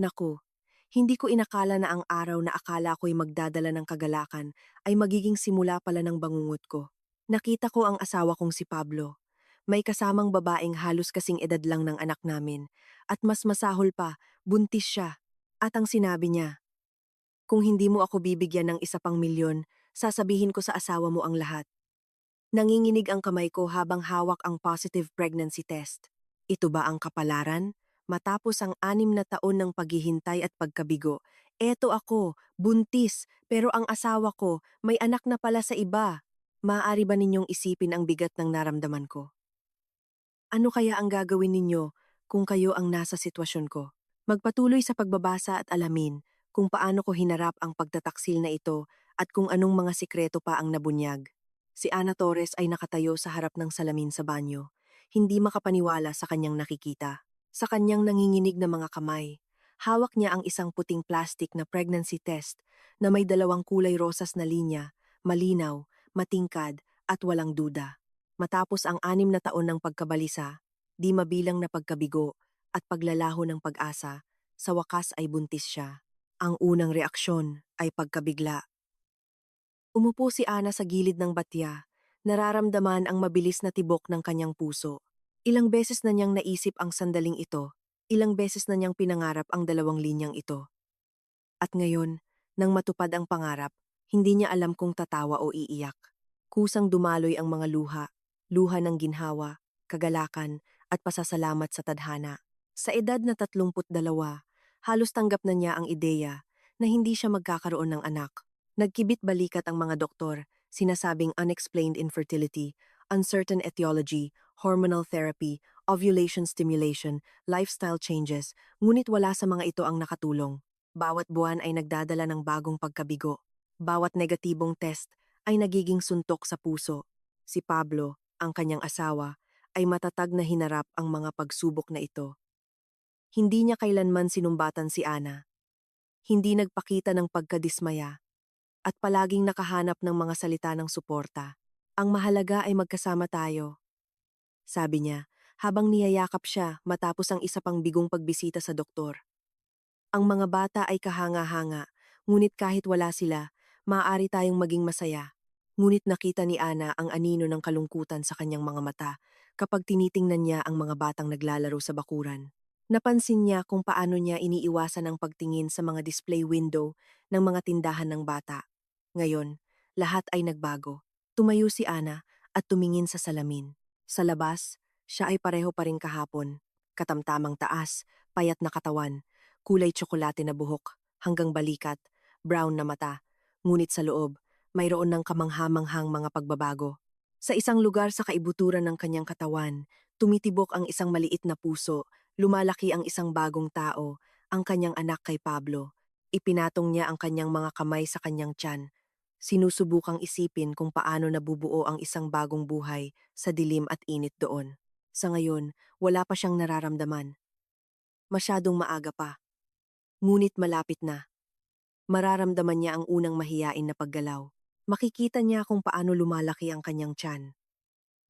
Naku, hindi ko inakala na ang araw na akala ko'y magdadala ng kagalakan ay magiging simula pala ng bangungot ko. Nakita ko ang asawa kong si Pablo. May kasamang babaeng halos kasing edad lang ng anak namin. At mas masahol pa, buntis siya. At ang sinabi niya, kung hindi mo ako bibigyan ng isa pang milyon, sasabihin ko sa asawa mo ang lahat. Nanginginig ang kamay ko habang hawak ang positive pregnancy test. Ito ba ang kapalaran? Matapos ang 6 na taon ng paghihintay at pagkabigo, eto ako, buntis, pero ang asawa ko may anak na pala sa iba. Maaari ba ninyong isipin ang bigat ng naramdaman ko? Ano kaya ang gagawin ninyo kung kayo ang nasa sitwasyon ko? Magpatuloy sa pagbabasa at alamin kung paano ko hinarap ang pagtataksil na ito at kung anong mga sikreto pa ang nabunyag. Si Ana Torres ay nakatayo sa harap ng salamin sa banyo, hindi makapaniwala sa kanyang nakikita. Sa kanyang nanginginig na mga kamay, hawak niya ang isang puting plastic na pregnancy test na may 2 kulay rosas na linya, malinaw, matingkad at walang duda. Matapos ang 6 na taon ng pagkabalisa, di mabilang na pagkabigo at paglalaho ng pag-asa, sa wakas ay buntis siya. Ang unang reaksyon ay pagkabigla. Umupo si Ana sa gilid ng batya, nararamdaman ang mabilis na tibok ng kanyang puso. Ilang beses na niyang naisip ang sandaling ito, ilang beses na niyang pinangarap ang 2 linyang ito. At ngayon, nang matupad ang pangarap, hindi niya alam kung tatawa o iiyak. Kusang dumaloy ang mga luha, luha ng ginhawa, kagalakan, at pasasalamat sa tadhana. Sa edad na 32, halos tanggap na niya ang ideya na hindi siya magkakaroon ng anak. Nagkibit balikat ang mga doktor, sinasabing unexplained infertility, uncertain etiology, hormonal therapy, ovulation stimulation, lifestyle changes, ngunit wala sa mga ito ang nakatulong. Bawat buwan ay nagdadala ng bagong pagkabigo. Bawat negatibong test ay nagiging suntok sa puso. Si Pablo, ang kanyang asawa, ay matatag na hinarap ang mga pagsubok na ito. Hindi niya kailanman sinumbatan si Ana. Hindi nagpakita ng pagkadismaya at palaging nakahanap ng mga salita ng suporta. Ang mahalaga ay magkasama tayo, sabi niya, habang niyayakap siya matapos ang isa pang bigong pagbisita sa doktor. Ang mga bata ay kahanga-hanga, ngunit kahit wala sila, maaari tayong maging masaya. Ngunit nakita ni Ana ang anino ng kalungkutan sa kanyang mga mata kapag tinitingnan niya ang mga batang naglalaro sa bakuran. Napansin niya kung paano niya iniiwasan ang pagtingin sa mga display window ng mga tindahan ng bata. Ngayon, lahat ay nagbago. Tumayo si Ana at tumingin sa salamin. Sa labas, siya ay pareho pa rin kahapon. Katamtamang taas, payat na katawan, kulay tsokolate na buhok, hanggang balikat, brown na mata. Ngunit sa loob, mayroon ng kamanghamanghang mga pagbabago. Sa isang lugar sa kaibuturan ng kanyang katawan, tumitibok ang isang maliit na puso, lumalaki ang isang bagong tao, ang kanyang anak kay Pablo. Ipinatong niya ang kanyang mga kamay sa kanyang tiyan. Sinusubukang isipin kung paano nabubuo ang isang bagong buhay sa dilim at init doon. Sa ngayon, wala pa siyang nararamdaman. Masyadong maaga pa. Ngunit malapit na. Mararamdaman niya ang unang mahiyain na paggalaw. Makikita niya kung paano lumalaki ang kanyang tiyan.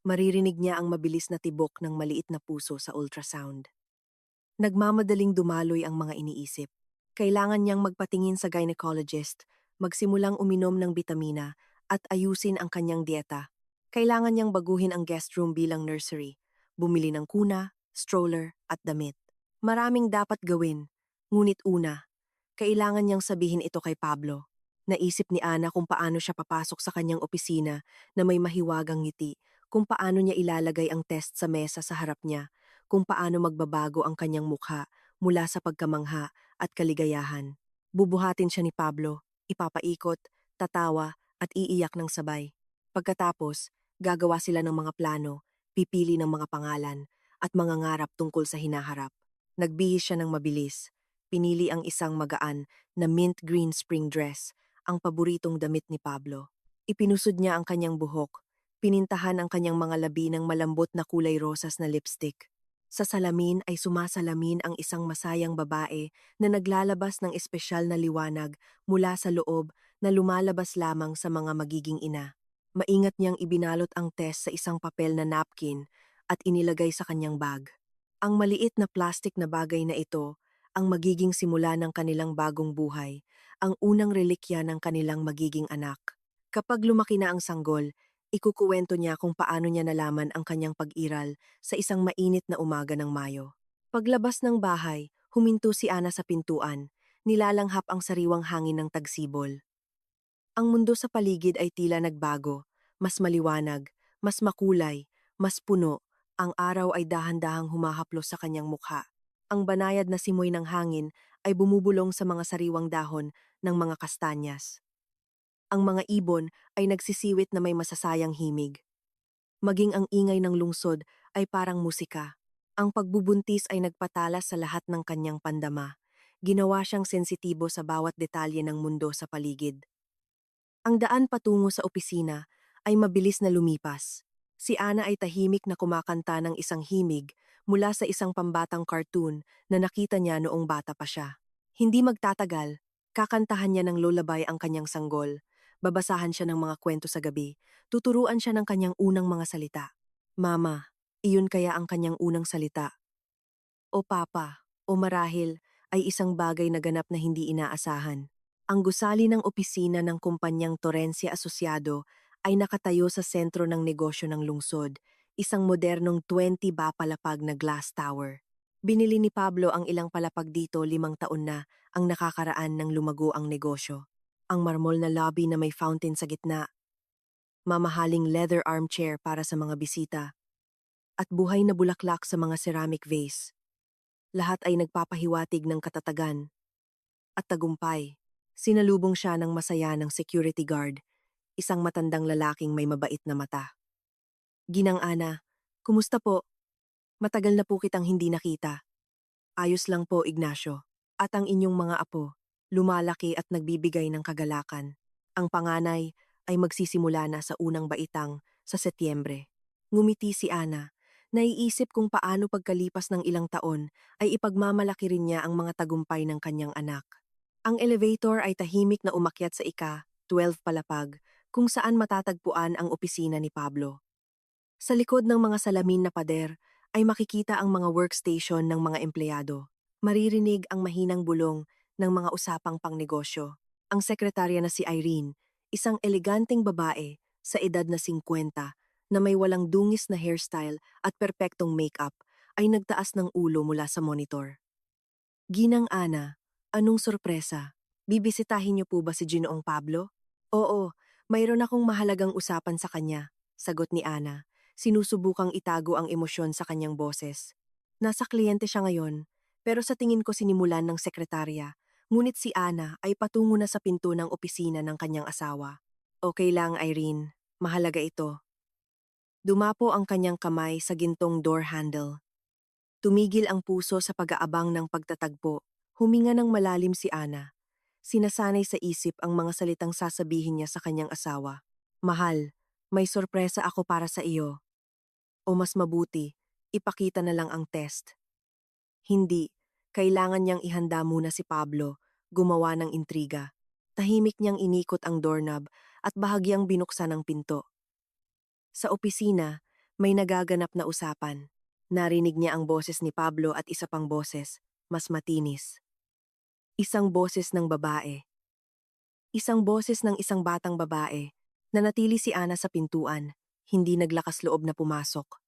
Maririnig niya ang mabilis na tibok ng maliit na puso sa ultrasound. Nagmamadaling dumaloy ang mga iniisip. Kailangan niyang magpatingin sa gynecologist, magsimulang uminom ng bitamina, at ayusin ang kanyang dieta. Kailangan niyang baguhin ang guest room bilang nursery, bumili ng kuna, stroller, at damit. Maraming dapat gawin, ngunit una, kailangan niyang sabihin ito kay Pablo. Naisip ni Ana kung paano siya papasok sa kanyang opisina na may mahiwagang ngiti, kung paano niya ilalagay ang test sa mesa sa harap niya, kung paano magbabago ang kanyang mukha mula sa pagkamangha at kaligayahan. Bubuhatin siya ni Pablo, ipapaikot, tatawa at iiyak ng sabay. Pagkatapos, gagawa sila ng mga plano, pipili ng mga pangalan at mga ngarap tungkol sa hinaharap. Nagbihis siya ng mabilis. Pinili ang isang magaan na mint green spring dress, ang paboritong damit ni Pablo. Ipinusod niya ang kanyang buhok, pinintahan ang kanyang mga labi ng malambot na kulay rosas na lipstick. Sa salamin ay sumasalamin ang isang masayang babae na naglalabas ng espesyal na liwanag mula sa loob na lumalabas lamang sa mga magiging ina. Maingat niyang ibinalot ang test sa isang papel na napkin at inilagay sa kanyang bag. Ang maliit na plastic na bagay na ito ang magiging simula ng kanilang bagong buhay, ang unang relikya ng kanilang magiging anak. Kapag lumaki na ang sanggol, ikukuwento niya kung paano niya nalaman ang kanyang pag-iral sa isang mainit na umaga ng Mayo. Paglabas ng bahay, huminto si Ana sa pintuan, nilalanghap ang sariwang hangin ng tagsibol. Ang mundo sa paligid ay tila nagbago, mas maliwanag, mas makulay, mas puno. Ang araw ay dahan-dahang humahaplos sa kanyang mukha. Ang banayad na simoy ng hangin ay bumubulong sa mga sariwang dahon ng mga kastanyas. Ang mga ibon ay nagsisiwit na may masasayang himig. Maging ang ingay ng lungsod ay parang musika. Ang pagbubuntis ay nagpatala sa lahat ng kanyang pandama. Ginawa siyang sensitibo sa bawat detalye ng mundo sa paligid. Ang daan patungo sa opisina ay mabilis na lumipas. Si Ana ay tahimik na kumakanta ng isang himig mula sa isang pambatang cartoon na nakita niya noong bata pa siya. Hindi magtatagal, kakantahan niya ng lullaby ang kanyang sanggol. Babasahan siya ng mga kwento sa gabi. Tuturuan siya ng kanyang unang mga salita. Mama, iyon kaya ang kanyang unang salita. O Papa, o marahil ay isang bagay na ganap na hindi inaasahan. Ang gusali ng opisina ng kumpanyang Torrencia Asociado ay nakatayo sa sentro ng negosyo ng lungsod, isang modernong 20 ba palapag na glass tower. Binili ni Pablo ang ilang palapag dito 5 taon na ang nakakaraan ng lumago ang negosyo. Ang marmol na lobby na may fountain sa gitna, mamahaling leather armchair para sa mga bisita, at buhay na bulaklak sa mga ceramic vase. Lahat ay nagpapahiwatig ng katatagan at tagumpay. Sinalubong siya ng masaya ng security guard, isang matandang lalaking may mabait na mata. Ginang Ana, kumusta po? Matagal na po kitang hindi nakita. Ayos lang po, Ignacio. At ang inyong mga apo, lumalaki at nagbibigay ng kagalakan. Ang panganay ay magsisimula na sa unang baitang sa Setyembre. Ngumiti si Ana. Naiisip kung paano pagkalipas ng ilang taon ay ipagmamalaki rin niya ang mga tagumpay ng kanyang anak. Ang elevator ay tahimik na umakyat sa 12 palapag kung saan matatagpuan ang opisina ni Pablo. Sa likod ng mga salamin na pader ay makikita ang mga workstation ng mga empleyado. Maririnig ang mahinang bulong ng mga usapang pangnegosyo. Ang sekretarya na si Irene, isang eleganteng babae sa edad na 50 na may walang dungis na hairstyle at perpektong makeup ay nagtaas ng ulo mula sa monitor. Ginang Ana, anong sorpresa? Bibisitahin niyo po ba si Ginoong Pablo? Oo, mayroon akong mahalagang usapan sa kanya, sagot ni Ana. Sinusubukang itago ang emosyon sa kanyang boses. Nasa kliyente siya ngayon, pero sa tingin ko sinimulan ng sekretarya, ngunit si Ana ay patungo na sa pinto ng opisina ng kanyang asawa. Okay lang, Irene. Mahalaga ito. Dumapo ang kanyang kamay sa gintong door handle. Tumigil ang puso sa pag-aabang ng pagtatagpo. Huminga ng malalim si Ana. Sinasanay sa isip ang mga salitang sasabihin niya sa kanyang asawa. Mahal, may sorpresa ako para sa iyo. O mas mabuti, ipakita na lang ang test. Hindi, kailangan niyang ihanda muna si Pablo, gumawa ng intriga. Tahimik niyang inikot ang doorknob at bahagyang binuksan ang pinto. Sa opisina, may nagaganap na usapan. Narinig niya ang boses ni Pablo at isa pang boses, mas matinis. Isang boses ng babae. Isang boses ng isang batang babae. Nanatili si Ana sa pintuan, hindi naglakas loob na pumasok.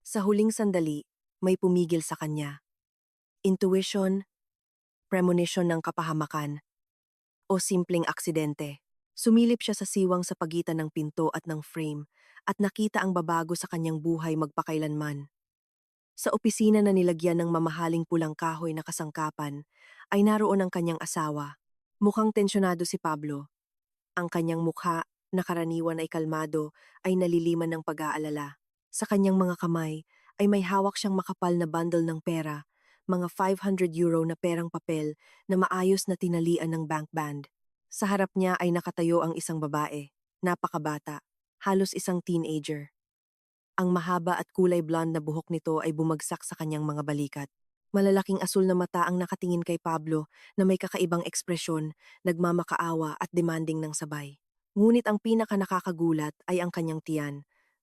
Sa huling sandali, may pumigil sa kanya. Intuition, premonition ng kapahamakan, o simpleng aksidente. Sumilip siya sa siwang sa pagitan ng pinto at ng frame at nakita ang babago sa kanyang buhay magpakailanman. Sa opisina na nilagyan ng mamahaling pulang kahoy na kasangkapan, ay naroon ang kanyang asawa. Mukhang tensyonado si Pablo. Ang kanyang mukha, na karaniwan ay kalmado, ay naliliman ng pag-aalala. Sa kanyang mga kamay, ay may hawak siyang makapal na bundle ng pera, mga €500 na perang papel na maayos na tinalian ng bank band. Sa harap niya ay nakatayo ang isang babae, napakabata, halos isang teenager. Ang mahaba at kulay blonde na buhok nito ay bumagsak sa kanyang mga balikat. Malalaking asul na mata ang nakatingin kay Pablo na may kakaibang ekspresyon, nagmamakaawa at demanding ng sabay. Ngunit ang pinaka nakakagulat ay ang kanyang tiyan,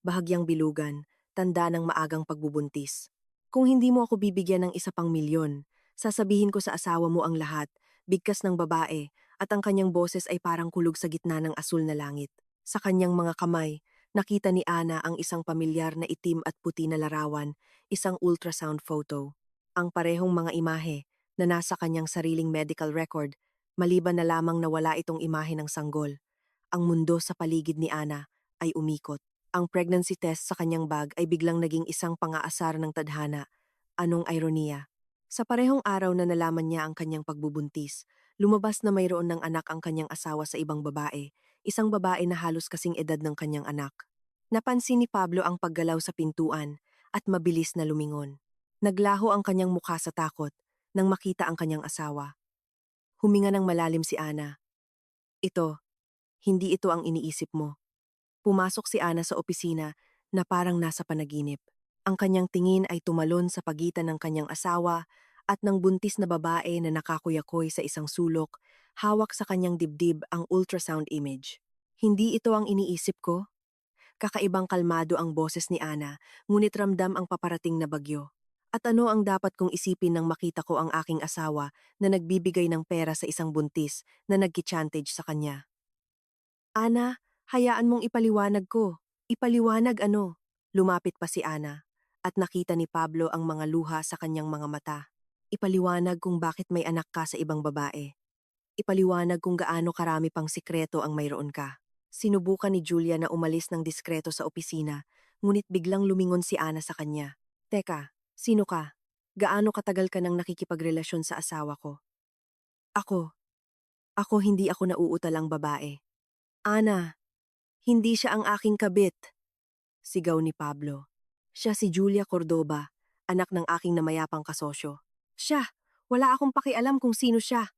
bahagyang bilugan, tanda ng maagang pagbubuntis. Kung hindi mo ako bibigyan ng 1 pang milyon, Sasabihin ko sa asawa mo ang lahat, bigkas ng babae, at ang kanyang boses ay parang kulog sa gitna ng asul na langit. Sa kanyang mga kamay, nakita ni Ana ang isang pamilyar na itim at puti na larawan, isang ultrasound photo. Ang parehong mga imahe na nasa kanyang sariling medical record, maliban na lamang na wala itong imahe ng sanggol. Ang mundo sa paligid ni Ana ay umikot. Ang pregnancy test sa kanyang bag ay biglang naging isang pang-aasar ng tadhana. Anong ironiya? Sa parehong araw na nalaman niya ang kanyang pagbubuntis, lumabas na mayroon ng anak ang kanyang asawa sa ibang babae, isang babae na halos kasing edad ng kanyang anak. Napansin ni Pablo ang paggalaw sa pintuan at mabilis na lumingon. Naglaho ang kanyang mukha sa takot nang makita ang kanyang asawa. Huminga ng malalim si Ana. Ito, hindi ito ang iniisip mo. Pumasok si Ana sa opisina na parang nasa panaginip. Ang kanyang tingin ay tumalon sa pagitan ng kanyang asawa at ng buntis na babae na nakakuyakoy sa isang sulok, hawak sa kanyang dibdib ang ultrasound image. Hindi ito ang iniisip ko? Kakaibang kalmado ang boses ni Ana, ngunit ramdam ang paparating na bagyo. At ano ang dapat kong isipin nang makita ko ang aking asawa na nagbibigay ng pera sa isang buntis na nagkichantage sa kanya? Ana, hayaan mong ipaliwanag ko. Ipaliwanag ano? Lumapit pa si Ana at nakita ni Pablo ang mga luha sa kanyang mga mata. Ipaliwanag kung bakit may anak ka sa ibang babae. Ipaliwanag kung gaano karami pang sikreto ang mayroon ka. Sinubukan ni Julia na umalis ng diskreto sa opisina, ngunit biglang lumingon si Ana sa kanya. Teka, sino ka? Gaano katagal ka nang nakikipagrelasyon sa asawa ko? Ako. Ako hindi ako nauutalang babae. Ana, hindi siya ang aking kabit, sigaw ni Pablo. Siya si Julia Cordoba, anak ng aking namayapang kasosyo. Siya, wala akong pakialam kung sino siya.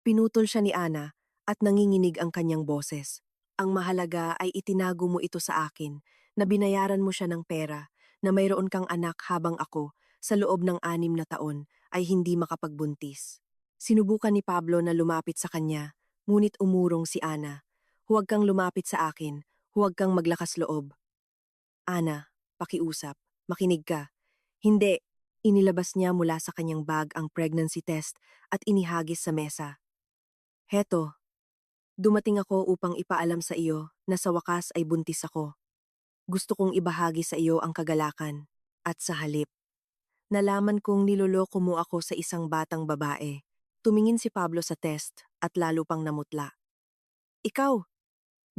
Pinutol siya ni Ana at nanginginig ang kanyang boses. Ang mahalaga ay itinago mo ito sa akin, na binayaran mo siya ng pera, na mayroon kang anak habang ako, sa loob ng 6 na taon, ay hindi makapagbuntis. Sinubukan ni Pablo na lumapit sa kanya, ngunit umurong si Ana. Huwag kang lumapit sa akin, huwag kang maglakas loob. Ana, pakiusap, makinig ka. Hindi, inilabas niya mula sa kanyang bag ang pregnancy test at inihagis sa mesa. Heto, dumating ako upang ipaalam sa iyo na sa wakas ay buntis ako. Gusto kong ibahagi sa iyo ang kagalakan. At sa halip, nalaman kong niloloko mo ako sa isang batang babae. Tumingin si Pablo sa test at lalo pang namutla. Ikaw,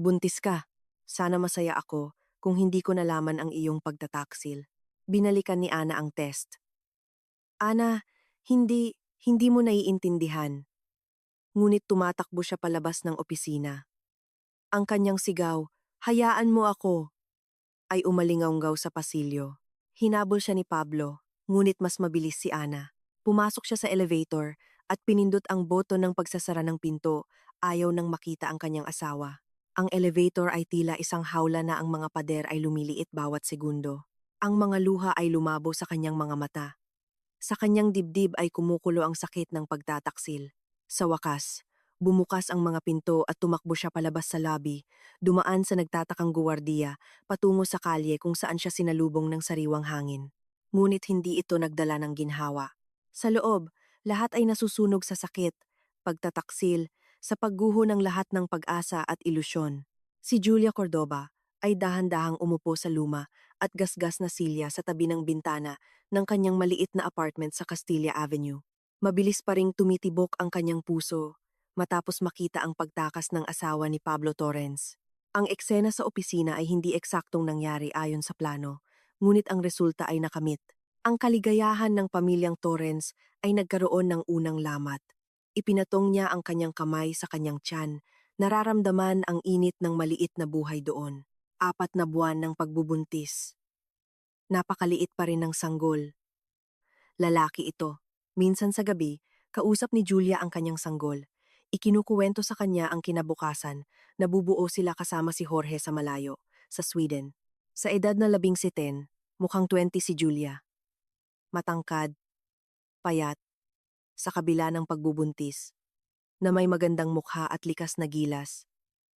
buntis ka. Sana masaya ako kung hindi ko nalaman ang iyong pagtataksil. Binalikan ni Ana ang test. Ana, hindi mo naiintindihan. Ngunit tumatakbo siya palabas ng opisina. Ang kanyang sigaw, hayaan mo ako, ay umalingaunggaw sa pasilyo. Hinabol siya ni Pablo, ngunit mas mabilis si Ana. Pumasok siya sa elevator at pinindot ang boto ng pagsasara ng pinto, ayaw nang makita ang kanyang asawa. Ang elevator ay tila isang hawla na ang mga pader ay lumiliit bawat segundo. Ang mga luha ay lumabo sa kanyang mga mata. Sa kanyang dibdib ay kumukulo ang sakit ng pagtataksil. Sa wakas, bumukas ang mga pinto at tumakbo siya palabas sa lobby, dumaan sa nagtatakang guwardiya, patungo sa kalye kung saan siya sinalubong ng sariwang hangin. Ngunit hindi ito nagdala ng ginhawa. Sa loob, lahat ay nasusunog sa sakit, pagtataksil, sa pagguho ng lahat ng pag-asa at ilusyon. Si Julia Cordoba ay dahan-dahang umupo sa luma at gasgas na silya sa tabi ng bintana ng kanyang maliit na apartment sa Castilla Avenue. Mabilis pa ring tumitibok ang kanyang puso matapos makita ang pagtakas ng asawa ni Pablo Torrens. Ang eksena sa opisina ay hindi eksaktong nangyari ayon sa plano, ngunit ang resulta ay nakamit. Ang kaligayahan ng pamilyang Torrens ay nagkaroon ng unang lamat. Ipinatong niya ang kanyang kamay sa kanyang tiyan, nararamdaman ang init ng maliit na buhay doon. 4 na buwan ng pagbubuntis. Napakaliit pa rin ng sanggol. Lalaki ito. Minsan sa gabi, kausap ni Julia ang kanyang sanggol. Ikinukuwento sa kanya ang kinabukasan, nabubuo sila kasama si Jorge sa malayo, sa Sweden. Sa edad na 17, mukhang 20 si Julia. Matangkad, payat, sa kabila ng pagbubuntis, na may magandang mukha at likas na gilas.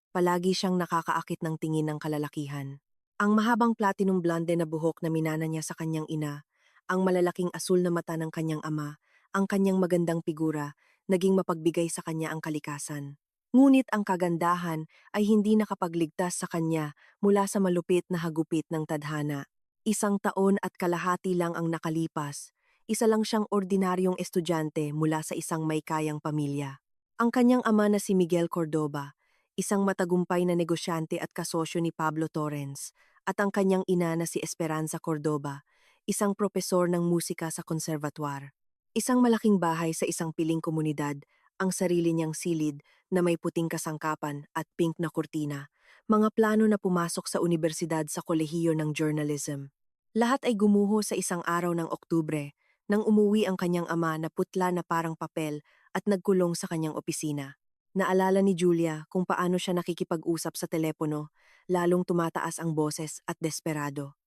Palagi siyang nakakaakit ng tingin ng kalalakihan. Ang mahabang platinum blonde na buhok na minana niya sa kanyang ina, ang malalaking asul na mata ng kanyang ama, Ang kanyang magandang figura, naging mapagbigay sa kanya ang kalikasan. Ngunit ang kagandahan ay hindi nakapagligtas sa kanya mula sa malupit na hagupit ng tadhana. 1 taon at kalahati lang ang nakalipas. Isa lang siyang ordinaryong estudyante mula sa isang may kayang pamilya. Ang kanyang ama na si Miguel Cordoba, isang matagumpay na negosyante at kasosyo ni Pablo Torrens, at ang kanyang ina na si Esperanza Cordoba, isang propesor ng musika sa konservatwar. Isang malaking bahay sa isang piling komunidad, ang sarili niyang silid na may puting kasangkapan at pink na kurtina, mga plano na pumasok sa universidad sa kolehiyo ng journalism. Lahat ay gumuho sa isang araw ng Oktubre, nang umuwi ang kanyang ama na putla na parang papel at nagkulong sa kanyang opisina. Naalala ni Julia kung paano siya nakikipag-usap sa telepono, lalong tumataas ang boses at desperado.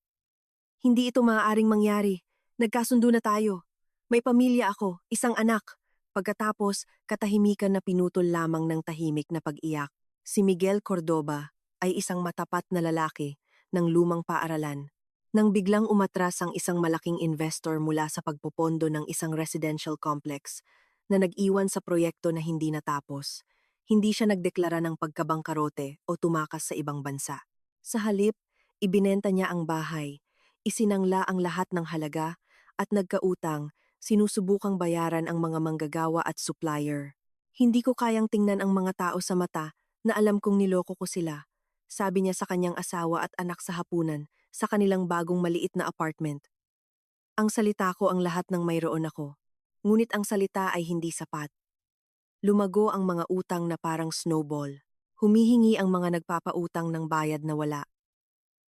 Hindi ito maaaring mangyari. Nagkasundo na tayo. May pamilya ako, isang anak. Pagkatapos, katahimikan na pinutol lamang ng tahimik na pag-iyak. Si Miguel Cordoba ay isang matapat na lalaki ng lumang paaralan. Nang biglang umatras ang isang malaking investor mula sa pagpopondo ng isang residential complex na nag-iwan sa proyekto na hindi natapos, hindi siya nagdeklara ng pagkabangkarote o tumakas sa ibang bansa. Sa halip, ibinenta niya ang bahay, isinangla ang lahat ng halaga at nagkautang, sinusubukang bayaran ang mga manggagawa at supplier. Hindi ko kayang tingnan ang mga tao sa mata na alam kong niloko ko sila, sabi niya sa kanyang asawa at anak sa hapunan sa kanilang bagong maliit na apartment. Ang salita ko ang lahat ng mayroon ako, ngunit ang salita ay hindi sapat. Lumago ang mga utang na parang snowball. Humihingi ang mga nagpapautang ng bayad na wala.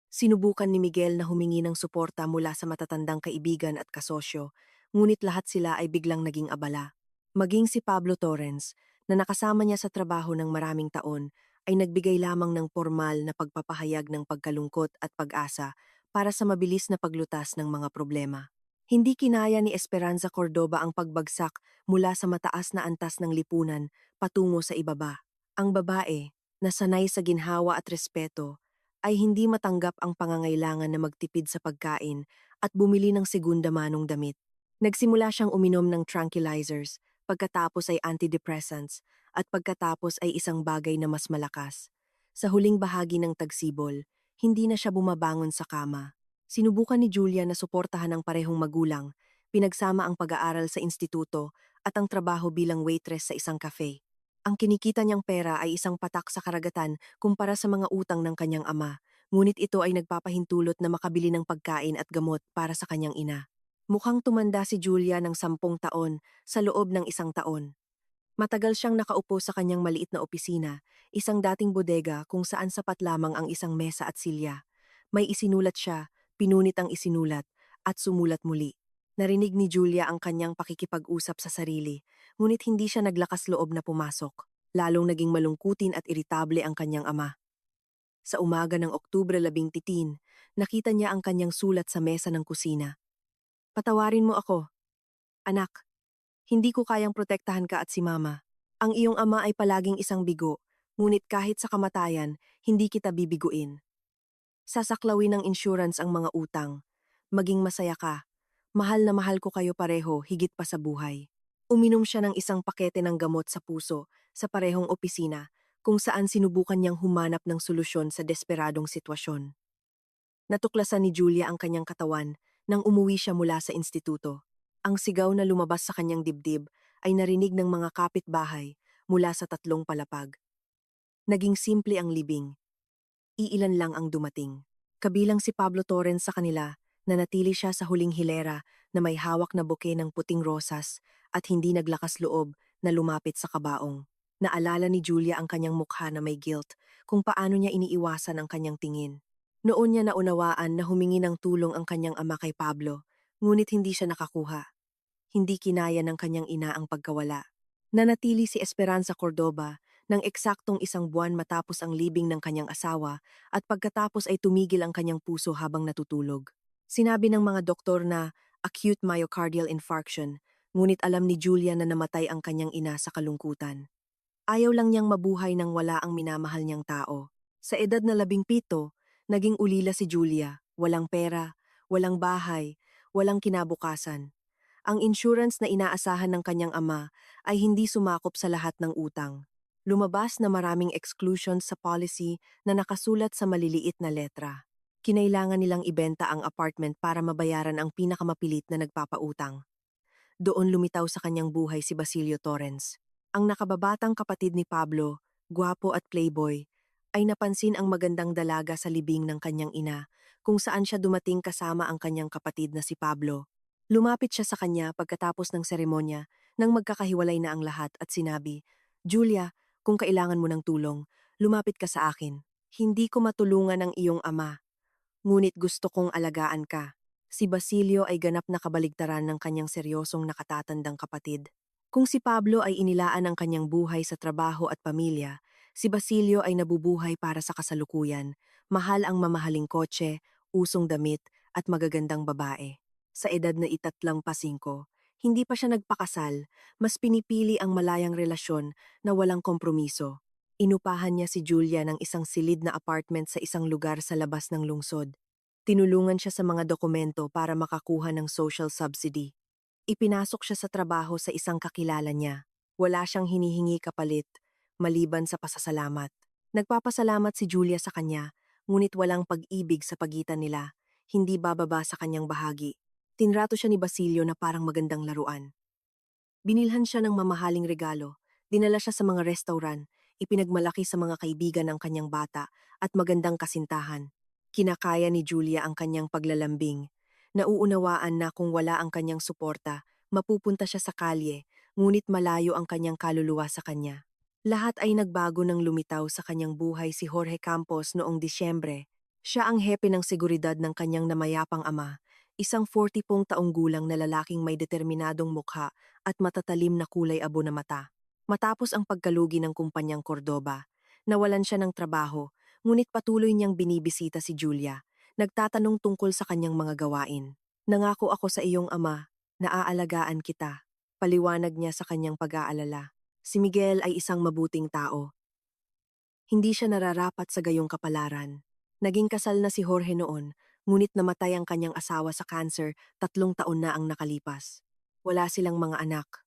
Sinubukan ni Miguel na humingi ng suporta mula sa matatandang kaibigan at kasosyo, ngunit lahat sila ay biglang naging abala. Maging si Pablo Torrens, na nakasama niya sa trabaho ng maraming taon, ay nagbigay lamang ng formal na pagpapahayag ng pagkalungkot at pag-asa para sa mabilis na paglutas ng mga problema. Hindi kinaya ni Esperanza Cordoba ang pagbagsak mula sa mataas na antas ng lipunan patungo sa ibaba. Ang babae, na sanay sa ginhawa at respeto, ay hindi matanggap ang pangangailangan na magtipid sa pagkain at bumili ng segunda manong damit. Nagsimula siyang uminom ng tranquilizers, pagkatapos ay antidepressants, at pagkatapos ay isang bagay na mas malakas. Sa huling bahagi ng tagsibol, hindi na siya bumabangon sa kama. Sinubukan ni Julia na suportahan ang parehong magulang, pinagsama ang pag-aaral sa instituto at ang trabaho bilang waitress sa isang cafe. Ang kinikita niyang pera ay isang patak sa karagatan kumpara sa mga utang ng kanyang ama, ngunit ito ay nagpapahintulot na makabili ng pagkain at gamot para sa kanyang ina. Mukhang tumanda si Julia ng 10 taon sa loob ng 1 taon. Matagal siyang nakaupo sa kanyang maliit na opisina, isang dating bodega kung saan sapat lamang ang isang mesa at silya. May isinulat siya, pinunit ang isinulat, at sumulat muli. Narinig ni Julia ang kanyang pakikipag-usap sa sarili, ngunit hindi siya naglakas loob na pumasok. Lalong naging malungkutin at iritable ang kanyang ama. Sa umaga ng Oktubre 13, nakita niya ang kanyang sulat sa mesa ng kusina. Patawarin mo ako, anak. Hindi ko kayang protektahan ka at si mama. Ang iyong ama ay palaging isang bigo, ngunit kahit sa kamatayan, hindi kita bibiguin. Sasaklawin ng insurance ang mga utang. Maging masaya ka. Mahal na mahal ko kayo pareho, higit pa sa buhay. Uminom siya ng isang pakete ng gamot sa puso sa parehong opisina, kung saan sinubukan niyang humanap ng solusyon sa desperadong sitwasyon. Natuklasan ni Julia ang kanyang katawan nang umuwi siya mula sa instituto. Ang sigaw na lumabas sa kanyang dibdib ay narinig ng mga kapitbahay mula sa 3 palapag. Naging simple ang libing. Iilan lang ang dumating. Kabilang si Pablo Torrens sa kanila, nanatili siya sa huling hilera na may hawak na buke ng puting rosas at hindi naglakas loob na lumapit sa kabaong. Naalala ni Julia ang kanyang mukha na may guilt kung paano niya iniiwasan ang kanyang tingin. Noon niya naunawaan na humingi ng tulong ang kanyang ama kay Pablo, ngunit hindi siya nakakuha. Hindi kinaya ng kanyang ina ang pagkawala. Nanatili si Esperanza Cordoba ng eksaktong 1 buwan matapos ang libing ng kanyang asawa at pagkatapos ay tumigil ang kanyang puso habang natutulog. Sinabi ng mga doktor na acute myocardial infarction, ngunit alam ni Julia na namatay ang kanyang ina sa kalungkutan. Ayaw lang niyang mabuhay nang wala ang minamahal niyang tao. Sa edad na 17, naging ulila si Julia, walang pera, walang bahay, walang kinabukasan. Ang insurance na inaasahan ng kanyang ama ay hindi sumakop sa lahat ng utang. Lumabas na maraming exclusions sa policy na nakasulat sa maliliit na letra. Kinailangan nilang ibenta ang apartment para mabayaran ang pinakamapilit na nagpapautang. Doon lumitaw sa kanyang buhay si Basilio Torrens. Ang nakababatang kapatid ni Pablo, gwapo at playboy, ay napansin ang magandang dalaga sa libing ng kanyang ina, kung saan siya dumating kasama ang kanyang kapatid na si Pablo. Lumapit siya sa kanya pagkatapos ng seremonya nang magkakahiwalay na ang lahat at sinabi, "Julia, kung kailangan mo ng tulong, lumapit ka sa akin. Hindi ko matulungan ang iyong ama, ngunit gusto kong alagaan ka." Si Basilio ay ganap na kabaligtaran ng kanyang seryosong nakatatandang kapatid. Kung si Pablo ay inilaan ang kanyang buhay sa trabaho at pamilya, si Basilio ay nabubuhay para sa kasalukuyan, mahal ang mamahaling kotse, usong damit, at magagandang babae. Sa edad na itatlang pasingko, hindi pa siya nagpakasal, mas pinipili ang malayang relasyon na walang kompromiso. Inupahan niya si Julia ng isang silid na apartment sa isang lugar sa labas ng lungsod. Tinulungan siya sa mga dokumento para makakuha ng social subsidy. Ipinasok siya sa trabaho sa isang kakilala niya. Wala siyang hinihingi kapalit, maliban sa pasasalamat. Nagpapasalamat si Julia sa kanya, ngunit walang pag-ibig sa pagitan nila, hindi bababa sa kanyang bahagi. Tinrato siya ni Basilio na parang magandang laruan. Binilhan siya ng mamahaling regalo, dinala siya sa mga restaurant, ipinagmalaki sa mga kaibigan ng kanyang bata at magandang kasintahan. Kinakaya ni Julia ang kanyang paglalambing. Nauunawaan na kung wala ang kanyang suporta, mapupunta siya sa kalye, ngunit malayo ang kanyang kaluluwa sa kanya. Lahat ay nagbago nang lumitaw sa kanyang buhay si Jorge Campos noong Disyembre. Siya ang hepe ng seguridad ng kanyang namayapang ama, isang 40 taong gulang na lalaking may determinadong mukha at matatalim na kulay abo na mata. Matapos ang pagkalugi ng kumpanyang Cordoba, nawalan siya ng trabaho, ngunit patuloy niyang binibisita si Julia, nagtatanong tungkol sa kanyang mga gawain. "Nangako ako sa iyong ama, naaalagaan kita." Paliwanag niya sa kanyang pag-aalala. Si Miguel ay isang mabuting tao. Hindi siya nararapat sa gayong kapalaran. Naging kasal na si Jorge noon, ngunit namatay ang kanyang asawa sa cancer 3 taon na ang nakalipas. Wala silang mga anak.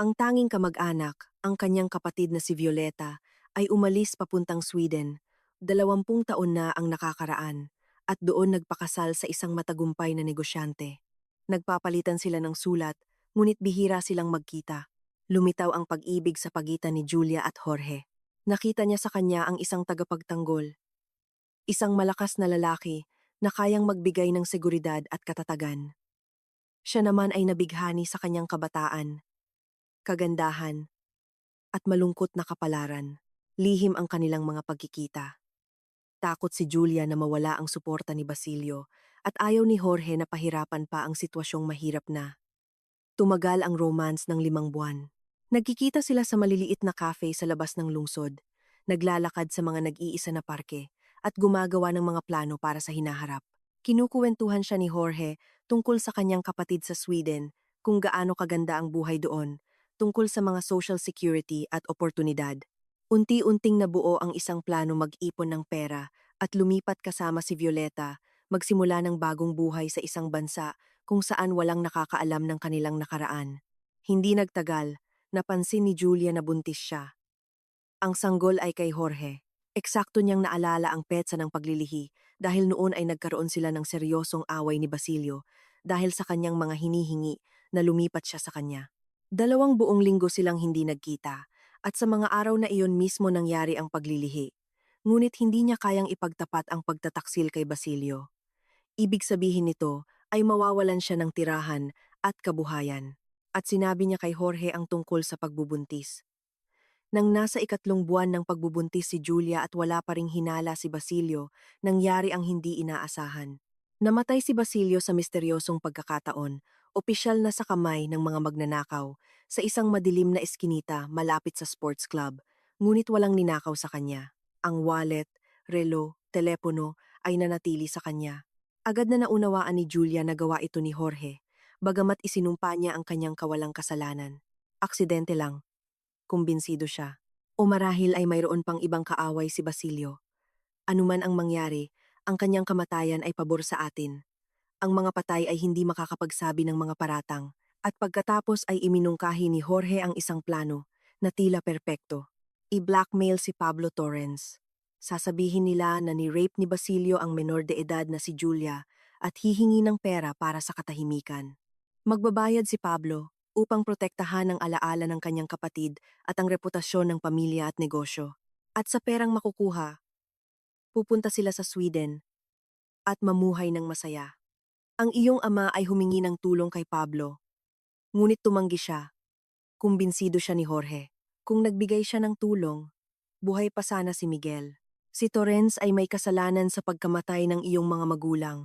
Ang tanging kamag-anak, ang kanyang kapatid na si Violeta, ay umalis papuntang Sweden. 20 taon na ang nakakaraan, at doon nagpakasal sa isang matagumpay na negosyante. Nagpapalitan sila ng sulat, ngunit bihira silang magkita. Lumitaw ang pag-ibig sa pagitan ni Julia at Jorge. Nakita niya sa kanya ang isang tagapagtanggol, isang malakas na lalaki na kayang magbigay ng seguridad at katatagan. Siya naman ay nabighani sa kanyang kabataan, kagandahan, at malungkot na kapalaran. Lihim ang kanilang mga pagkikita. Takot si Julia na mawala ang suporta ni Basilio at ayaw ni Jorge na pahirapan pa ang sitwasyong mahirap na. Tumagal ang romance ng 5 buwan. Nagkikita sila sa maliliit na cafe sa labas ng lungsod, naglalakad sa mga nag-iisa na parke, at gumagawa ng mga plano para sa hinaharap. Kinukuwentuhan siya ni Jorge tungkol sa kanyang kapatid sa Sweden, kung gaano kaganda ang buhay doon, tungkol sa mga social security at oportunidad. Unti-unting nabuo ang isang plano mag-ipon ng pera at lumipat kasama si Violeta, magsimula ng bagong buhay sa isang bansa kung saan walang nakakaalam ng kanilang nakaraan. Hindi nagtagal, napansin ni Julia na buntis siya. Ang sanggol ay kay Jorge. Eksakto niyang naalala ang petsa ng paglilihi dahil noon ay nagkaroon sila ng seryosong away ni Basilio dahil sa kanyang mga hinihingi na lumipat siya sa kanya. 2 buong linggo silang hindi nagkita at sa mga araw na iyon mismo nangyari ang paglilihi. Ngunit hindi niya kayang ipagtapat ang pagtataksil kay Basilio. Ibig sabihin nito ay mawawalan siya ng tirahan at kabuhayan. At sinabi niya kay Jorge ang tungkol sa pagbubuntis. Nang nasa 3 buwan ng pagbubuntis si Julia at wala pa ring hinala si Basilio, nangyari ang hindi inaasahan. Namatay si Basilio sa misteryosong pagkakataon, opisyal na sa kamay ng mga magnanakaw, sa isang madilim na eskinita malapit sa sports club, ngunit walang ninakaw sa kanya. Ang wallet, relo, telepono ay nanatili sa kanya. Agad na naunawaan ni Julia na gawa ito ni Jorge, bagamat isinumpa niya ang kanyang kawalang kasalanan. Aksidente lang. Kumbinsido siya. O marahil ay mayroon pang ibang kaaway si Basilio. Anuman ang mangyari, ang kanyang kamatayan ay pabor sa atin. Ang mga patay ay hindi makakapagsabi ng mga paratang, At pagkatapos ay iminungkahi ni Jorge ang isang plano na tila perpekto. I-blackmail si Pablo Torrens. Sasabihin nila na ni-rape ni Basilio ang menor de edad na si Julia at hihingi ng pera para sa katahimikan. Magbabayad si Pablo upang protektahan ang alaala ng kanyang kapatid at ang reputasyon ng pamilya at negosyo. At sa perang makukuha, pupunta sila sa Sweden at mamuhay ng masaya. Ang iyong ama ay humingi ng tulong kay Pablo, ngunit tumanggi siya. Kumbinsido siya ni Jorge. Kung nagbigay siya ng tulong, buhay pa sana si Miguel. Si Torrens ay may kasalanan sa pagkamatay ng iyong mga magulang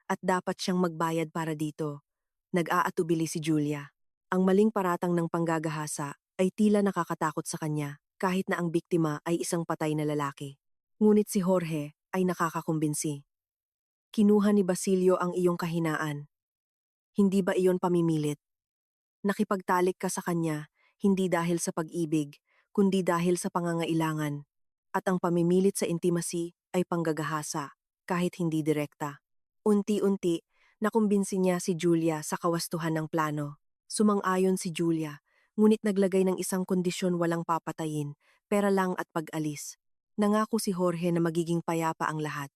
at dapat siyang magbayad para dito. Nag-aatubili si Julia. Ang maling paratang ng panggagahasa ay tila nakakatakot sa kanya kahit na ang biktima ay isang patay na lalaki. Ngunit si Jorge ay nakakakumbinsi. Kinuha ni Basilio ang iyong kahinaan. Hindi ba iyon pamimilit? Nakipagtalik ka sa kanya, hindi dahil sa pag-ibig, kundi dahil sa pangangailangan. At ang pamimilit sa intimacy ay panggagahasa, kahit hindi direkta. Unti-unti, nakumbinsi niya si Julia sa kawastuhan ng plano. Sumang-ayon si Julia, ngunit naglagay ng isang kondisyon walang papatayin, pera lang at pag-alis. Nangako si Jorge na magiging payapa ang lahat.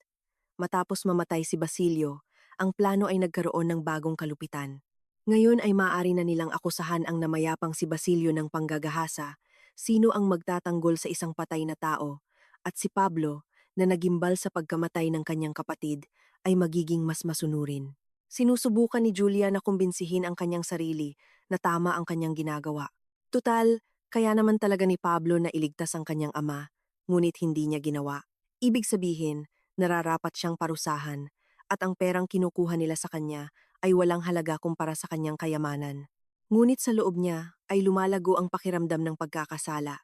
Matapos mamatay si Basilio, ang plano ay nagkaroon ng bagong kalupitan. Ngayon ay maaari na nilang akusahan ang namayapang si Basilio ng panggagahasa, sino ang magtatanggol sa isang patay na tao, at si Pablo, na nagimbal sa pagkamatay ng kanyang kapatid, ay magiging mas masunurin. Sinusubukan ni Julia na kumbinsihin ang kanyang sarili na tama ang kanyang ginagawa. Tutal, kaya naman talaga ni Pablo na iligtas ang kanyang ama, ngunit hindi niya ginawa. Ibig sabihin, nararapat siyang parusahan, at ang perang kinukuha nila sa kanya ay walang halaga kumpara sa kanyang kayamanan. Ngunit sa loob niya ay lumalago ang pakiramdam ng pagkakasala,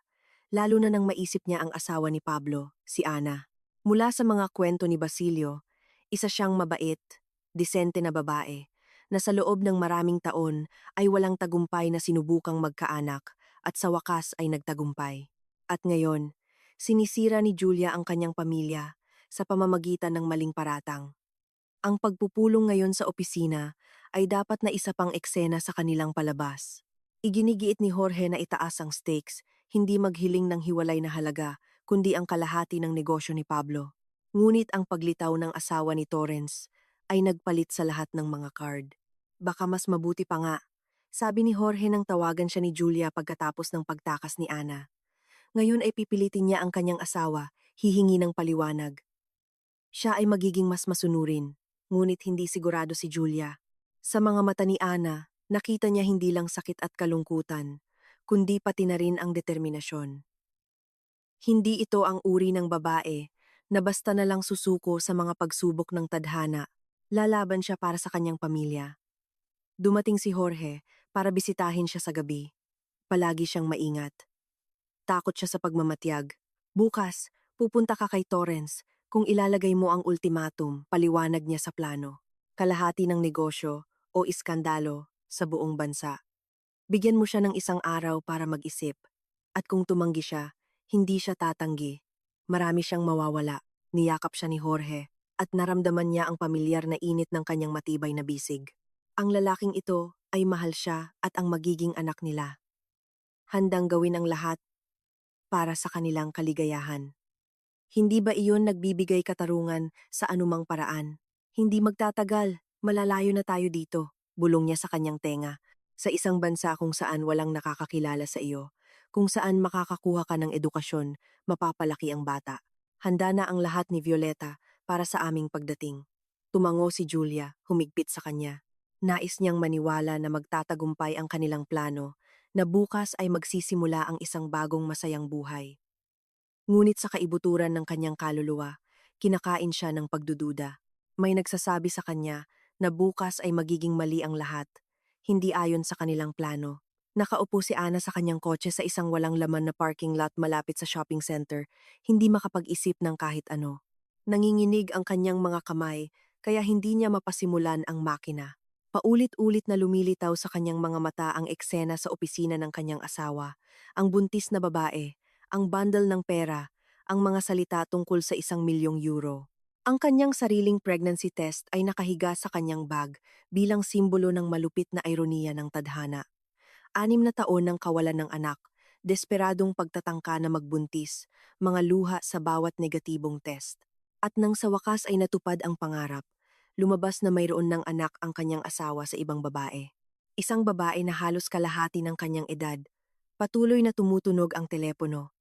lalo na nang maisip niya ang asawa ni Pablo, si Ana. Mula sa mga kwento ni Basilio, isa siyang mabait, disente na babae, na sa loob ng maraming taon ay walang tagumpay na sinubukang magkaanak at sa wakas ay nagtagumpay. At ngayon, sinisira ni Julia ang kanyang pamilya sa pamamagitan ng maling paratang. Ang pagpupulong ngayon sa opisina ay dapat na isa pang eksena sa kanilang palabas. Iginigiit ni Jorge na itaas ang stakes, hindi maghiling ng hiwalay na halaga, kundi ang kalahati ng negosyo ni Pablo. Ngunit ang paglitaw ng asawa ni Torrens ay nagpalit sa lahat ng mga card. Baka mas mabuti pa nga, sabi ni Jorge nang tawagan siya ni Julia pagkatapos ng pagtakas ni Ana. Ngayon ay pipilitin niya ang kanyang asawa, hihingi ng paliwanag. Siya ay magiging mas masunurin, ngunit hindi sigurado si Julia. Sa mga mata ni Ana, nakita niya hindi lang sakit at kalungkutan, kundi pati na rin ang determinasyon. Hindi ito ang uri ng babae na basta na lang susuko sa mga pagsubok ng tadhana. Lalaban siya para sa kanyang pamilya. Dumating si Jorge para bisitahin siya sa gabi. Palagi siyang maingat. Takot siya sa pagmamatyag. Bukas, pupunta ka kay Torrens. Kung ilalagay mo ang ultimatum, paliwanag niya sa plano. Kalahati ng negosyo o iskandalo sa buong bansa. Bigyan mo siya ng isang araw para mag-isip. At kung tumanggi siya, hindi siya tatanggi. Marami siyang mawawala. Niyakap siya ni Jorge at naramdaman niya ang pamilyar na init ng kanyang matibay na bisig. Ang lalaking ito ay mahal siya at ang magiging anak nila. Handang gawin ang lahat para sa kanilang kaligayahan. Hindi ba iyon nagbibigay katarungan sa anumang paraan? Hindi magtatagal, malalayo na tayo dito, bulong niya sa kanyang tenga. Sa isang bansa kung saan walang nakakakilala sa iyo, kung saan makakakuha ka ng edukasyon, mapapalaki ang bata. Handa na ang lahat ni Violeta para sa aming pagdating. Tumango si Julia, humigpit sa kanya. Nais niyang maniwala na magtatagumpay ang kanilang plano, na bukas ay magsisimula ang isang bagong masayang buhay. Ngunit sa kaibuturan ng kanyang kaluluwa, kinakain siya ng pagdududa. May nagsasabi sa kanya na bukas ay magiging mali ang lahat, hindi ayon sa kanilang plano. Nakaupo si Ana sa kanyang kotse sa isang walang laman na parking lot malapit sa shopping center, hindi makapag-isip ng kahit ano. Nanginginig ang kanyang mga kamay, kaya hindi niya mapasimulan ang makina. Paulit-ulit na lumilitaw sa kanyang mga mata ang eksena sa opisina ng kanyang asawa, ang buntis na babae, ang bundle ng pera, ang mga salita tungkol sa €1,000,000. Ang kanyang sariling pregnancy test ay nakahiga sa kanyang bag bilang simbolo ng malupit na ironiya ng tadhana. 6 na taon ng kawalan ng anak, desperadong pagtatangka na magbuntis, mga luha sa bawat negatibong test. At nang sa wakas ay natupad ang pangarap, lumabas na mayroon ng anak ang kanyang asawa sa ibang babae. Isang babae na halos kalahati ng kanyang edad. Patuloy na tumutunog ang telepono.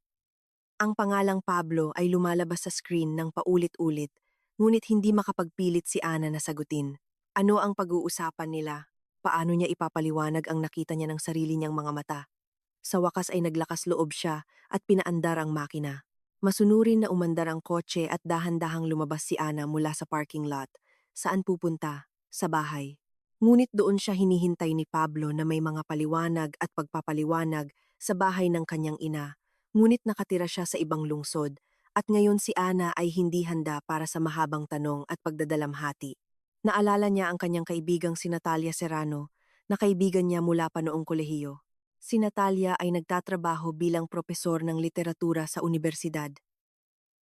Ang pangalang Pablo ay lumalabas sa screen ng paulit-ulit, ngunit hindi makapagpilit si Ana na sagutin. Ano ang pag-uusapan nila? Paano niya ipapaliwanag ang nakita niya ng sarili niyang mga mata? Sa wakas ay naglakas loob siya at pinaandar ang makina. Masunurin na umandar ang kotse at dahan-dahang lumabas si Ana mula sa parking lot. Saan pupunta? Sa bahay. Ngunit doon siya hinihintay ni Pablo na may mga paliwanag at pagpapaliwanag sa bahay ng kanyang ina. Ngunit nakatira siya sa ibang lungsod at ngayon si Ana ay hindi handa para sa mahabang tanong at pagdadalamhati. Naalala niya ang kanyang kaibigang si Natalia Serrano na kaibigan niya mula pa noong kolehiyo. Si Natalia ay nagtatrabaho bilang propesor ng literatura sa universidad.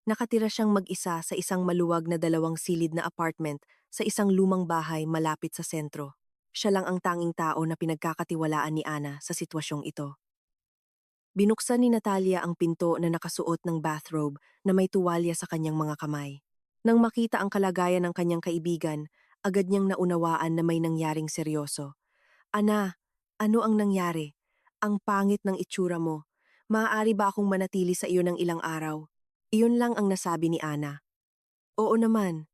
Nakatira siyang mag-isa sa isang maluwag na 2 silid na apartment sa isang lumang bahay malapit sa sentro. Siya lang ang tanging tao na pinagkakatiwalaan ni Ana sa sitwasyong ito. Binuksan ni Natalia ang pinto na nakasuot ng bathrobe na may tuwalya sa kanyang mga kamay. Nang makita ang kalagayan ng kanyang kaibigan, agad niyang naunawaan na may nangyaring seryoso. Ana, ano ang nangyari? Ang pangit ng itsura mo. Maaari ba akong manatili sa iyo ng ilang araw? Iyon lang ang nasabi ni Ana. Oo naman.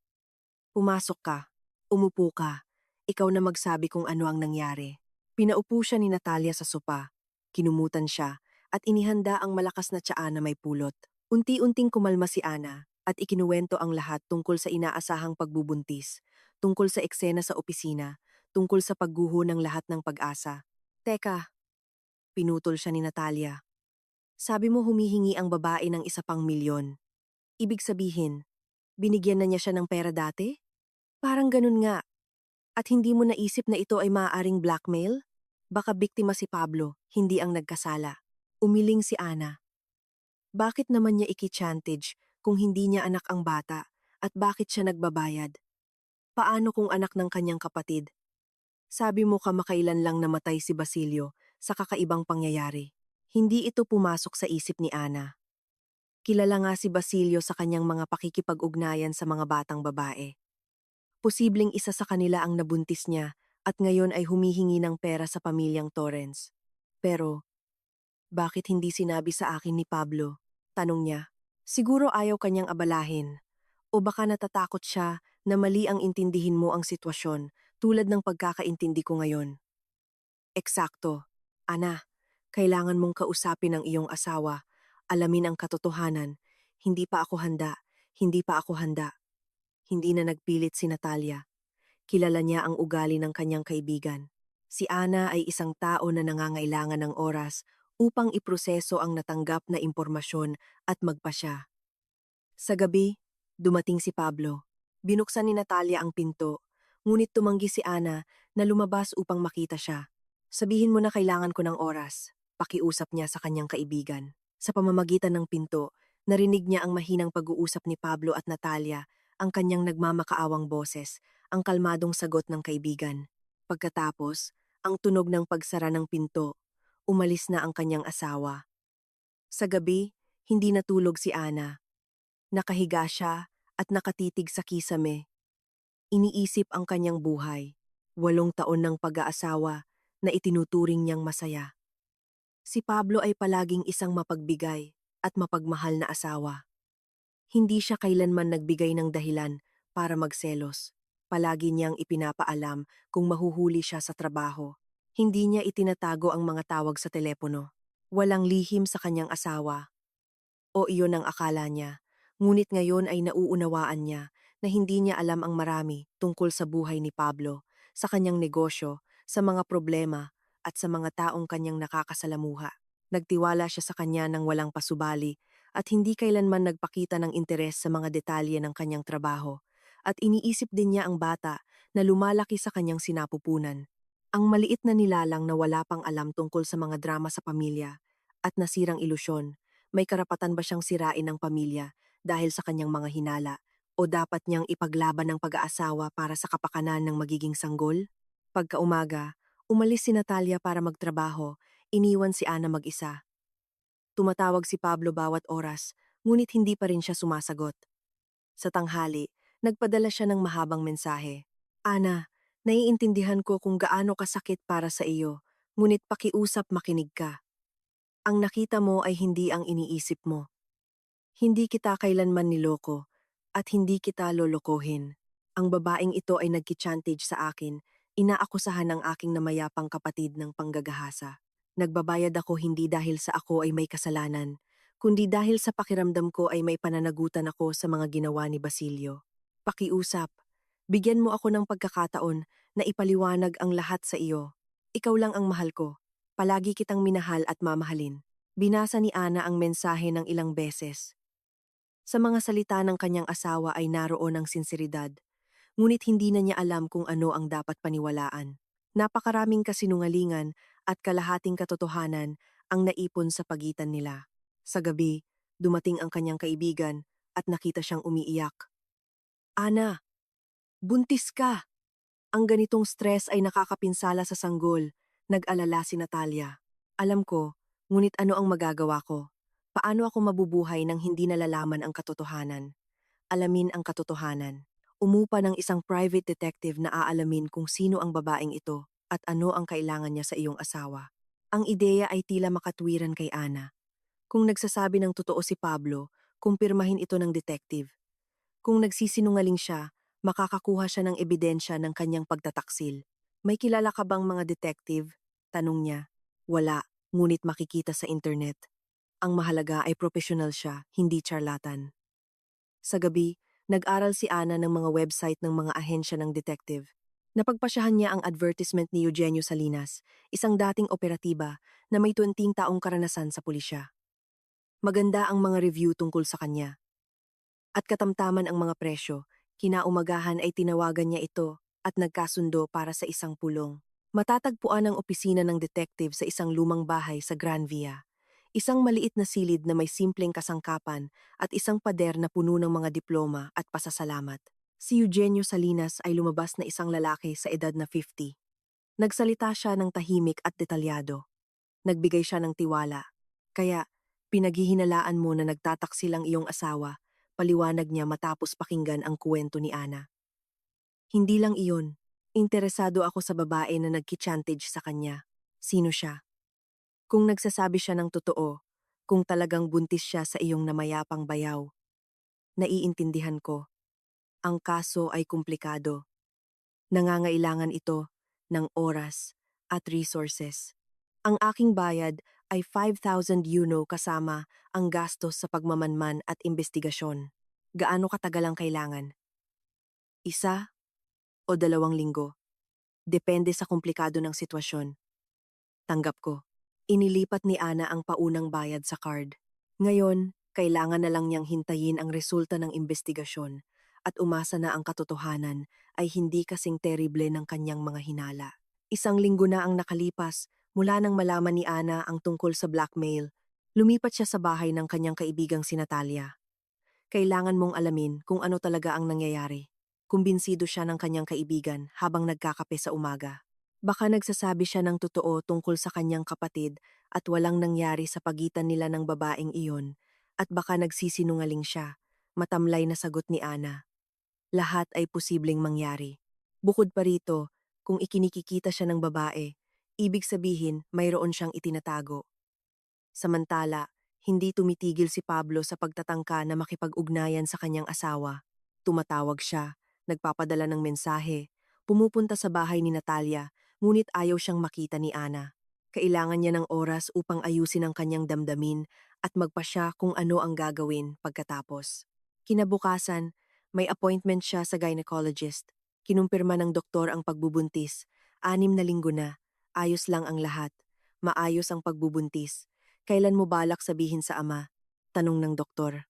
Pumasok ka. Umupo ka. Ikaw na magsabi kung ano ang nangyari. Pinaupo siya ni Natalia sa sopa. Kinumutan siya at inihanda ang malakas na tsaa na may pulot. Unti-unting kumalma si Ana at ikinuwento ang lahat tungkol sa inaasahang pagbubuntis, tungkol sa eksena sa opisina, tungkol sa pagguho ng lahat ng pag-asa. Teka, pinutol siya ni Natalia. Sabi mo humihingi ang babae ng 1 pang milyon. Ibig sabihin, binigyan na niya siya ng pera dati? Parang ganun nga. At hindi mo naisip na ito ay maaaring blackmail? Baka biktima si Pablo, hindi ang nagkasala. Umiling si Ana. Bakit naman niya iki-chantage kung hindi niya anak ang bata at bakit siya nagbabayad? Paano kung anak ng kanyang kapatid? Sabi mo kamakailan lang namatay si Basilio sa kakaibang pangyayari. Hindi ito pumasok sa isip ni Ana. Kilala nga si Basilio sa kanyang mga pakikipag-ugnayan sa mga batang babae. Posibleng isa sa kanila ang nabuntis niya at ngayon ay humihingi ng pera sa pamilyang Torrens. Pero, bakit hindi sinabi sa akin ni Pablo? Tanong niya. Siguro ayaw kanyang abalahin. O baka natatakot siya na mali ang intindihin mo ang sitwasyon tulad ng pagkakaintindi ko ngayon. Eksakto. Ana, kailangan mong kausapin ang iyong asawa. Alamin ang katotohanan. Hindi pa ako handa. Hindi pa ako handa. Hindi na nagpilit si Natalia. Kilala niya ang ugali ng kanyang kaibigan. Si Ana ay isang tao na nangangailangan ng oras upang iproseso ang natanggap na impormasyon at magpasya. Sa gabi, dumating si Pablo. Binuksan ni Natalia ang pinto, ngunit tumanggi si Ana na lumabas upang makita siya. Sabihin mo na kailangan ko ng oras, pakiusap niya sa kanyang kaibigan. Sa pamamagitan ng pinto, narinig niya ang mahinang pag-uusap ni Pablo at Natalia, ang kanyang nagmamakaawang boses, ang kalmadong sagot ng kaibigan. Pagkatapos, ang tunog ng pagsara ng pinto, umalis na ang kanyang asawa. Sa gabi, hindi natulog si Ana. Nakahiga siya at nakatitig sa kisame. Iniisip ang kanyang buhay, 8 taon ng pag-aasawa na itinuturing niyang masaya. Si Pablo ay palaging isang mapagbigay at mapagmahal na asawa. Hindi siya kailanman nagbigay ng dahilan para magselos. Palagi niyang ipinapaalam kung mahuhuli siya sa trabaho. Hindi niya itinatago ang mga tawag sa telepono. Walang lihim sa kanyang asawa. O iyon ang akala niya. Ngunit ngayon ay nauunawaan niya na hindi niya alam ang marami tungkol sa buhay ni Pablo, sa kanyang negosyo, sa mga problema, at sa mga taong kanyang nakakasalamuha. Nagtiwala siya sa kanya ng walang pasubali at hindi kailanman nagpakita ng interes sa mga detalye ng kanyang trabaho. At iniisip din niya ang bata na lumalaki sa kanyang sinapupunan. Ang maliit na nilalang na wala pang alam tungkol sa mga drama sa pamilya at nasirang ilusyon. May karapatan ba siyang sirain ng pamilya dahil sa kanyang mga hinala O dapat niyang ipaglaban ang pag-aasawa para sa kapakanan ng magiging sanggol? Pagkaumaga, umalis si Natalia para magtrabaho, iniwan si Ana mag-isa. Tumatawag si Pablo bawat oras, ngunit hindi pa rin siya sumasagot. Sa tanghali, nagpadala siya ng mahabang mensahe. Ana, naiintindihan ko kung gaano kasakit para sa iyo, ngunit pakiusap makinig ka. Ang nakita mo ay hindi ang iniisip mo. Hindi kita kailanman niloko, at hindi kita lolokohin. Ang babaeng ito ay nagkichantage sa akin, inaakusahan ng aking namayapang kapatid ng panggagahasa. Nagbabayad ako hindi dahil sa ako ay may kasalanan, kundi dahil sa pakiramdam ko ay may pananagutan ako sa mga ginawa ni Basilio. Pakiusap, bigyan mo ako ng pagkakataon na ipaliwanag ang lahat sa iyo. Ikaw lang ang mahal ko. Palagi kitang minahal at mamahalin. Binasa ni Ana ang mensahe ng ilang beses. Sa mga salita ng kanyang asawa ay naroon ang sinseridad, ngunit hindi na niya alam kung ano ang dapat paniwalaan. Napakaraming kasinungalingan at kalahating katotohanan ang naipon sa pagitan nila. Sa gabi, dumating ang kanyang kaibigan at nakita siyang umiiyak. Ana, buntis ka! Ang ganitong stress ay nakakapinsala sa sanggol, nag-alala si Natalia. Alam ko, ngunit ano ang magagawa ko? Paano ako mabubuhay nang hindi nalalaman ang katotohanan? Alamin ang katotohanan. Umupa ng isang private detective na aalamin kung sino ang babaeng ito at ano ang kailangan niya sa iyong asawa. Ang ideya ay tila makatwiran kay Ana. Kung nagsasabi ng totoo si Pablo, kumpirmahin ito ng detective. Kung nagsisinungaling siya, makakakuha siya ng ebidensya ng kanyang pagtataksil. May kilala ka bang mga detective? Tanong niya. Wala, ngunit makikita sa internet. Ang mahalaga ay profesional siya, hindi charlatan. Sa gabi, nag-aral si Ana ng mga website ng mga ahensya ng detective. Napagpasyahan niya ang advertisement ni Eugenio Salinas, isang dating operatiba na may 20 taong karanasan sa pulisya. Maganda ang mga review tungkol sa kanya. At katamtaman ang mga presyo, kinaumagahan ay tinawagan niya ito at nagkasundo para sa isang pulong. Matatagpuan ang opisina ng detective sa isang lumang bahay sa Gran Via. Isang maliit na silid na may simpleng kasangkapan at isang pader na puno ng mga diploma at pasasalamat. Si Eugenio Salinas ay lumabas na isang lalaki sa edad na 50. Nagsalita siya ng tahimik at detalyado. Nagbigay siya ng tiwala. Kaya, pinaghihinalaan mo na nagtataksil ang iyong asawa, paliwanag niya matapos pakinggan ang kuwento ni Ana. Hindi lang iyon. Interesado ako sa babae na nagkichantage sa kanya. Sino siya? Kung nagsasabi siya ng totoo, kung talagang buntis siya sa iyong namayapang bayaw, naiintindihan ko. Ang kaso ay komplikado. Nangangailangan ito ng oras at resources. Ang aking bayad ay 5,000 euro kasama ang gastos sa pagmamanman at investigasyon. Gaano katagal ang kailangan? Isa o 2 linggo? Depende sa komplikado ng sitwasyon. Tanggap ko. Inilipat ni Ana ang paunang bayad sa card. Ngayon, kailangan na lang niyang hintayin ang resulta ng investigasyon at umasa na ang katotohanan ay hindi kasing terrible ng kanyang mga hinala. 1 linggo na ang nakalipas mula nang malaman ni Ana ang tungkol sa blackmail. Lumipat siya sa bahay ng kanyang kaibigang si Natalia. Kailangan mong alamin kung ano talaga ang nangyayari. Kumbinsido siya ng kanyang kaibigan habang nagkakape sa umaga. Baka nagsasabi siya ng totoo tungkol sa kanyang kapatid at walang nangyari sa pagitan nila ng babaeng iyon, at baka nagsisinungaling siya, matamlay na sagot ni Ana. Lahat ay posibleng mangyari. Bukod pa rito, kung ikinikikita siya ng babae, ibig sabihin mayroon siyang itinatago. Samantala, hindi tumitigil si Pablo sa pagtatangka na makipag-ugnayan sa kanyang asawa. Tumatawag siya, nagpapadala ng mensahe, pumupunta sa bahay ni Natalia, ngunit ayaw siyang makita ni Ana. Kailangan niya ng oras upang ayusin ang kanyang damdamin at magpasya kung ano ang gagawin pagkatapos. Kinabukasan, may appointment siya sa gynecologist. Kinumpirma ng doktor ang pagbubuntis. 6 na linggo na. Ayos lang ang lahat. Maayos ang pagbubuntis. Kailan mo balak sabihin sa ama? Tanong ng doktor.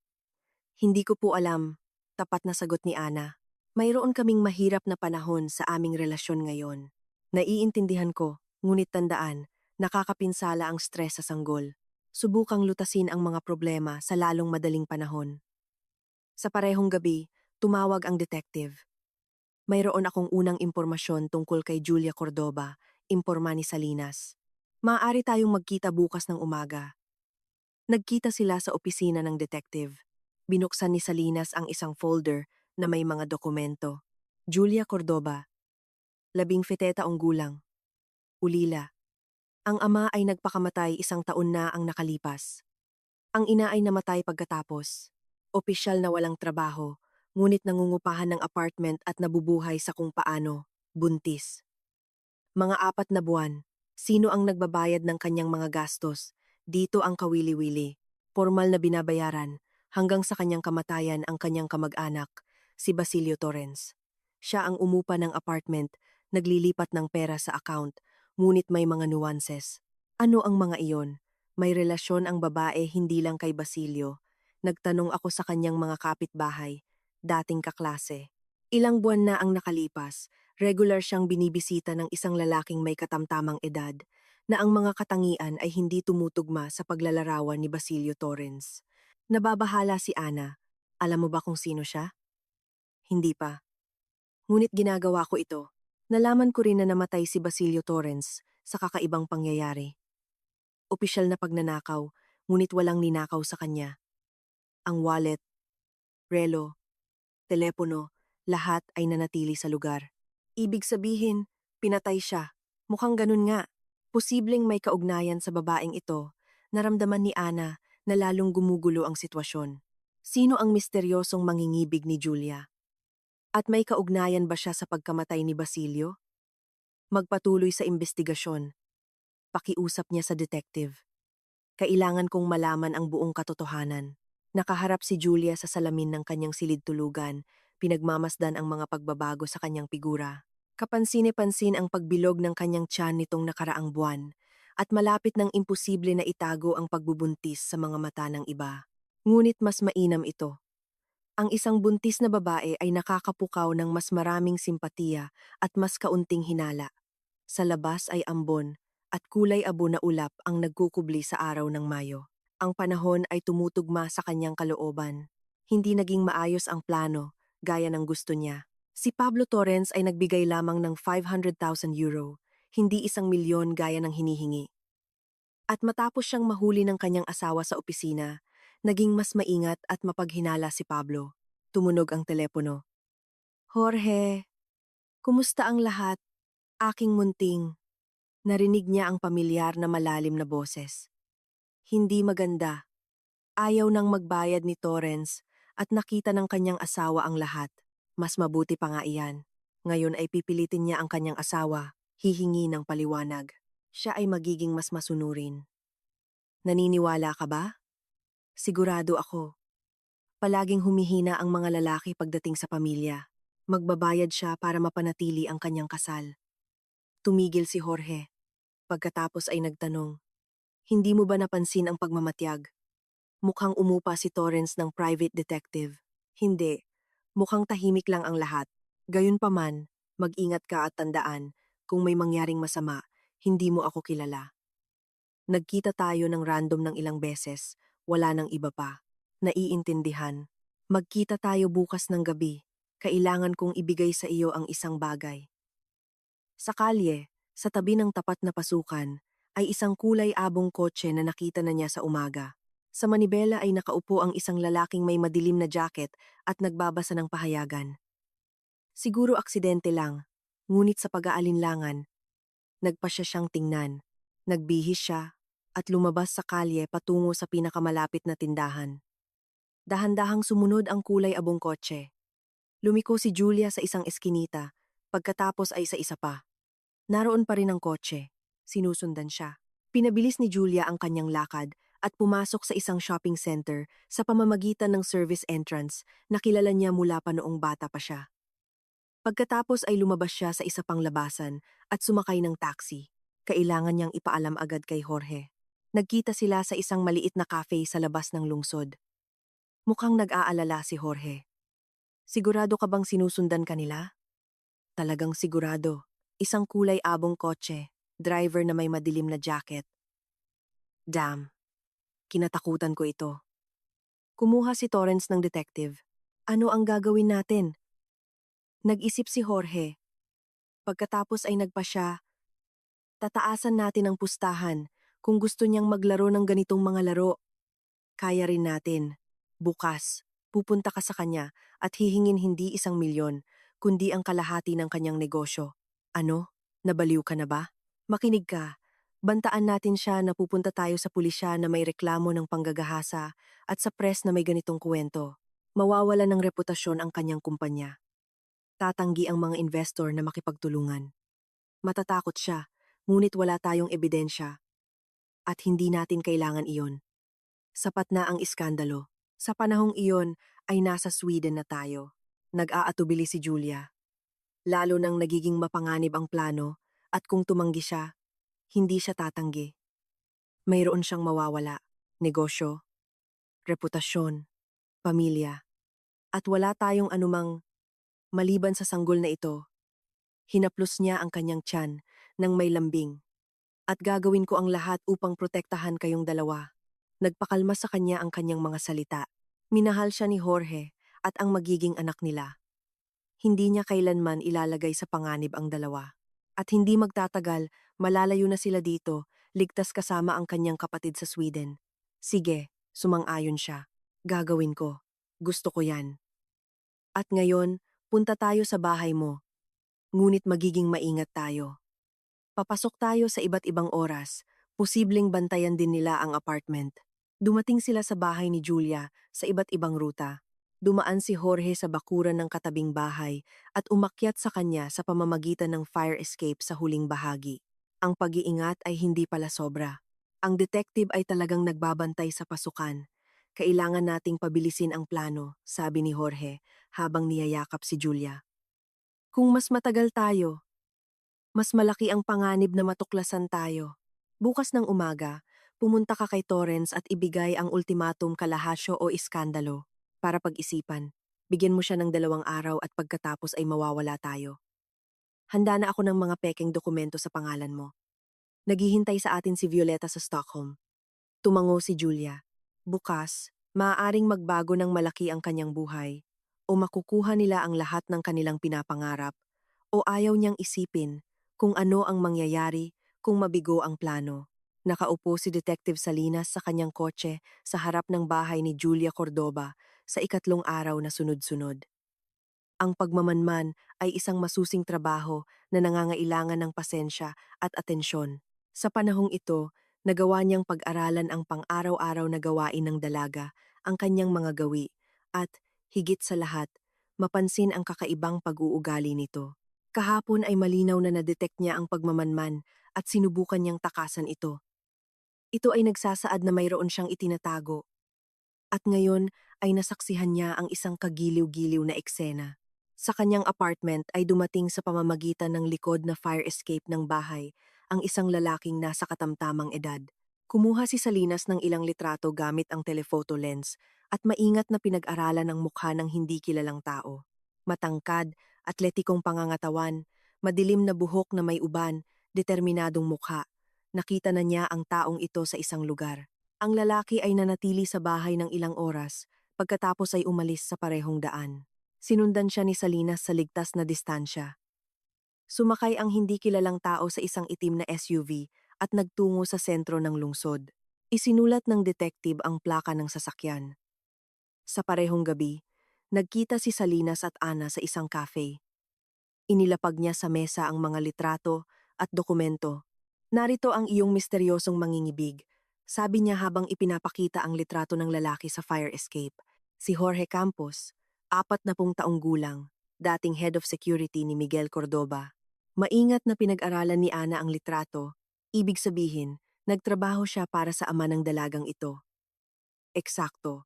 Hindi ko po alam. Tapat na sagot ni Ana. Mayroon kaming mahirap na panahon sa aming relasyon ngayon. Naiintindihan ko, ngunit tandaan, nakakapinsala ang stress sa sanggol. Subukang lutasin ang mga problema sa lalong madaling panahon. Sa parehong gabi, Tumawag ang detective. Mayroon akong unang impormasyon tungkol kay Julia Cordoba, imporma ni Salinas. Maaari tayong magkita bukas ng umaga. Nagkita sila sa opisina ng detective. Binuksan ni Salinas ang isang folder na may mga dokumento. Julia Cordoba, 17 taong gulang. Ulila. Ang ama ay nagpakamatay 1 taon na ang nakalipas. Ang ina ay namatay pagkatapos. Opisyal na walang trabaho, ngunit nangungupahan ng apartment at nabubuhay sa kung paano, buntis. Mga 4 na buwan, sino ang nagbabayad ng kanyang mga gastos? Dito ang kawili-wili. Formal na binabayaran, hanggang sa kanyang kamatayan ang kanyang kamag-anak, si Basilio Torrens. Siya ang umupa ng apartment, naglilipat ng pera sa account, ngunit may mga nuances. Ano ang mga iyon? May relasyon ang babae hindi lang kay Basilio. Nagtanong ako sa kanyang mga kapitbahay, dating kaklase. Ilang buwan na ang nakalipas, regular siyang binibisita ng isang lalaking may katamtamang edad, na ang mga katangian ay hindi tumutugma sa paglalarawan ni Basilio Torrens. Nababahala si Ana. Alam mo ba kung sino siya? Hindi pa. Ngunit ginagawa ko ito. Nalaman ko rin na namatay si Basilio Torrens sa kakaibang pangyayari. Opisyal na pagnanakaw, ngunit walang ninakaw sa kanya. Ang wallet, relo, telepono, lahat ay nanatili sa lugar. Ibig sabihin, pinatay siya. Mukhang ganun nga. Posibleng may kaugnayan sa babaeng ito. Naramdaman ni Ana na lalong gumugulo ang sitwasyon. Sino ang misteryosong mangingibig ni Julia? At may kaugnayan ba siya sa pagkamatay ni Basilio? Magpatuloy sa investigasyon. Pakiusap niya sa detective. Kailangan kong malaman ang buong katotohanan. Nakaharap si Julia sa salamin ng kanyang silid-tulugan, pinagmamasdan ang mga pagbabago sa kanyang figura. Kapansin-pansin ang pagbilog ng kanyang tiyan nitong nakaraang buwan, at malapit ng imposible na itago ang pagbubuntis sa mga mata ng iba. Ngunit mas mainam ito. Ang isang buntis na babae ay nakakapukaw ng mas maraming simpatiya at mas kaunting hinala. Sa labas ay ambon, at kulay abo na ulap ang nagkukubli sa araw ng Mayo. Ang panahon ay tumutugma sa kanyang kalooban. Hindi naging maayos ang plano, gaya ng gusto niya. Si Pablo Torrens ay nagbigay lamang ng 500,000 euro, hindi 1 milyon gaya ng hinihingi. At matapos siyang mahuli ng kanyang asawa sa opisina, naging mas maingat at mapaghinala si Pablo. Tumunog ang telepono. Jorge, kumusta ang lahat? Aking munting. Narinig niya ang pamilyar na malalim na boses. Hindi maganda. Ayaw nang magbayad ni Torrens at nakita ng kanyang asawa ang lahat. Mas mabuti pa nga iyan. Ngayon ay pipilitin niya ang kanyang asawa, hihingi ng paliwanag. Siya ay magiging mas masunurin. Naniniwala ka ba? Sigurado ako. Palaging humihina ang mga lalaki pagdating sa pamilya. Magbabayad siya para mapanatili ang kanyang kasal. Tumigil si Jorge. Pagkatapos ay nagtanong, hindi mo ba napansin ang pagmamatyag? Mukhang umupa si Torrens ng private detective. Hindi. Mukhang tahimik lang ang lahat. Gayunpaman, mag-ingat ka at tandaan, kung may mangyaring masama, hindi mo ako kilala. Nagkita tayo ng random ng ilang beses, wala nang iba pa. Naiintindihan. Magkita tayo bukas ng gabi. Kailangan kong ibigay sa iyo ang isang bagay. Sa kalye, sa tabi ng tapat na pasukan, ay isang kulay abong kotse na nakita na niya sa umaga. Sa manibela ay nakaupo ang isang lalaking may madilim na jacket at nagbabasa ng pahayagan. Siguro aksidente lang, ngunit sa pag-aalinlangan, nagpa siya siyang tingnan. Nagbihis siya at lumabas sa kalye patungo sa pinakamalapit na tindahan. Dahan-dahang sumunod ang kulay abong kotse. Lumiko si Julia sa isang eskinita, pagkatapos ay sa isa pa. Naroon pa rin ang kotse. Sinusundan siya. Pinabilis ni Julia ang kanyang lakad at pumasok sa isang shopping center sa pamamagitan ng service entrance na kilala niya mula pa noong bata pa siya. Pagkatapos ay lumabas siya sa isa pang labasan at sumakay ng taxi. Kailangan niyang ipaalam agad kay Jorge. Nagkita sila sa isang maliit na cafe sa labas ng lungsod. Mukhang nag-aalala si Jorge. Sigurado ka bang sinusundan ka nila? Talagang sigurado. Isang kulay abong kotse, driver na may madilim na jacket. Damn, kinatakutan ko ito. Kumuha si Torrens ng detective. Ano ang gagawin natin? Nag-isip si Jorge. Pagkatapos ay nagpa siya, tataasan natin ang pustahan kung gusto niyang maglaro ng ganitong mga laro. Kaya rin natin. Bukas, pupunta ka sa kanya at hihingin hindi 1 milyon, kundi ang kalahati ng kanyang negosyo. Ano? Nabaliw ka na ba? Makinig ka. Bantaan natin siya na pupunta tayo sa pulisya na may reklamo ng panggagahasa at sa press na may ganitong kuwento. Mawawala ng reputasyon ang kanyang kumpanya. Tatanggi ang mga investor na makipagtulungan. Matatakot siya, ngunit wala tayong ebidensya at hindi natin kailangan iyon. Sapat na ang iskandalo. Sa panahong iyon ay nasa Sweden na tayo. Nag-aatubili si Julia. Lalo nang nagiging mapanganib ang plano at kung tumanggi siya, hindi siya tatanggi. Mayroon siyang mawawala. Negosyo, reputasyon, pamilya. At wala tayong anumang maliban sa sanggol na ito. Hinaplos niya ang kanyang tiyan ng may lambing. At gagawin ko ang lahat upang protektahan kayong dalawa. Nagpakalma sa kanya ang kanyang mga salita. Minahal siya ni Jorge at ang magiging anak nila. Hindi niya kailanman ilalagay sa panganib ang dalawa. At hindi magtatagal, malalayo na sila dito, ligtas kasama ang kanyang kapatid sa Sweden. Sige, sumang-ayon siya. Gagawin ko. Gusto ko yan. At ngayon, punta tayo sa bahay mo. Ngunit magiging maingat tayo. Papasok tayo sa iba't ibang oras. Posibleng bantayan din nila ang apartment. Dumating sila sa bahay ni Julia sa iba't ibang ruta. Dumaan si Jorge sa bakuran ng katabing bahay at umakyat sa kanya sa pamamagitan ng fire escape sa huling bahagi. Ang pag-iingat ay hindi pala sobra. Ang detective ay talagang nagbabantay sa pasukan. Kailangan nating pabilisin ang plano, sabi ni Jorge habang niyayakap si Julia. Kung mas matagal tayo, mas malaki ang panganib na matuklasan tayo. Bukas ng umaga, pumunta ka kay Torrens at ibigay ang ultimatum kalahasyo o iskandalo para pag-isipan. Bigyan mo siya ng 2 araw at pagkatapos ay mawawala tayo. Handa na ako ng mga pekeng dokumento sa pangalan mo. Naghihintay sa atin si Violeta sa Stockholm. Tumango si Julia. Bukas, maaaring magbago ng malaki ang kanyang buhay o makukuha nila ang lahat ng kanilang pinapangarap o ayaw niyang isipin kung ano ang mangyayari kung mabigo ang plano. Nakaupo si Detective Salinas sa kanyang kotse sa harap ng bahay ni Julia Cordoba sa 2 araw na sunod-sunod. Ang pagmamanman ay isang masusing trabaho na nangangailangan ng pasensya at atensyon. Sa panahong ito, nagawa niyang pag-aralan ang pang-araw-araw na gawain ng dalaga, ang kanyang mga gawi, at, higit sa lahat, mapansin ang kakaibang pag-uugali nito. Kahapon ay malinaw na na-detect niya ang pagmamanman at sinubukan niyang takasan ito. Ito ay nagsasaad na mayroon siyang itinatago. At ngayon ay nasaksihan niya ang isang kagiliw-giliw na eksena. Sa kanyang apartment ay dumating sa pamamagitan ng likod na fire escape ng bahay ang isang lalaking nasa katamtamang edad. Kumuha si Salinas ng ilang litrato gamit ang telephoto lens at maingat na pinag-aralan ang mukha ng hindi kilalang tao. Matangkad, atletikong pangangatawan, madilim na buhok na may uban, determinadong mukha. Nakita na niya ang taong ito sa isang lugar. Ang lalaki ay nanatili sa bahay ng ilang oras, pagkatapos ay umalis sa parehong daan. Sinundan siya ni Salinas sa ligtas na distansya. Sumakay ang hindi kilalang tao sa isang itim na SUV at nagtungo sa sentro ng lungsod. Isinulat ng detective ang plaka ng sasakyan. Sa parehong gabi, nagkita si Salinas at Ana sa isang cafe. Inilapag niya sa mesa ang mga litrato at dokumento. Narito ang iyong misteryosong mangingibig, sabi niya habang ipinapakita ang litrato ng lalaki sa fire escape. Si Jorge Campos, 40 taong gulang, dating head of security ni Miguel Cordoba. Maingat na pinag-aralan ni Ana ang litrato, ibig sabihin, nagtrabaho siya para sa ama ng dalagang ito. Eksakto.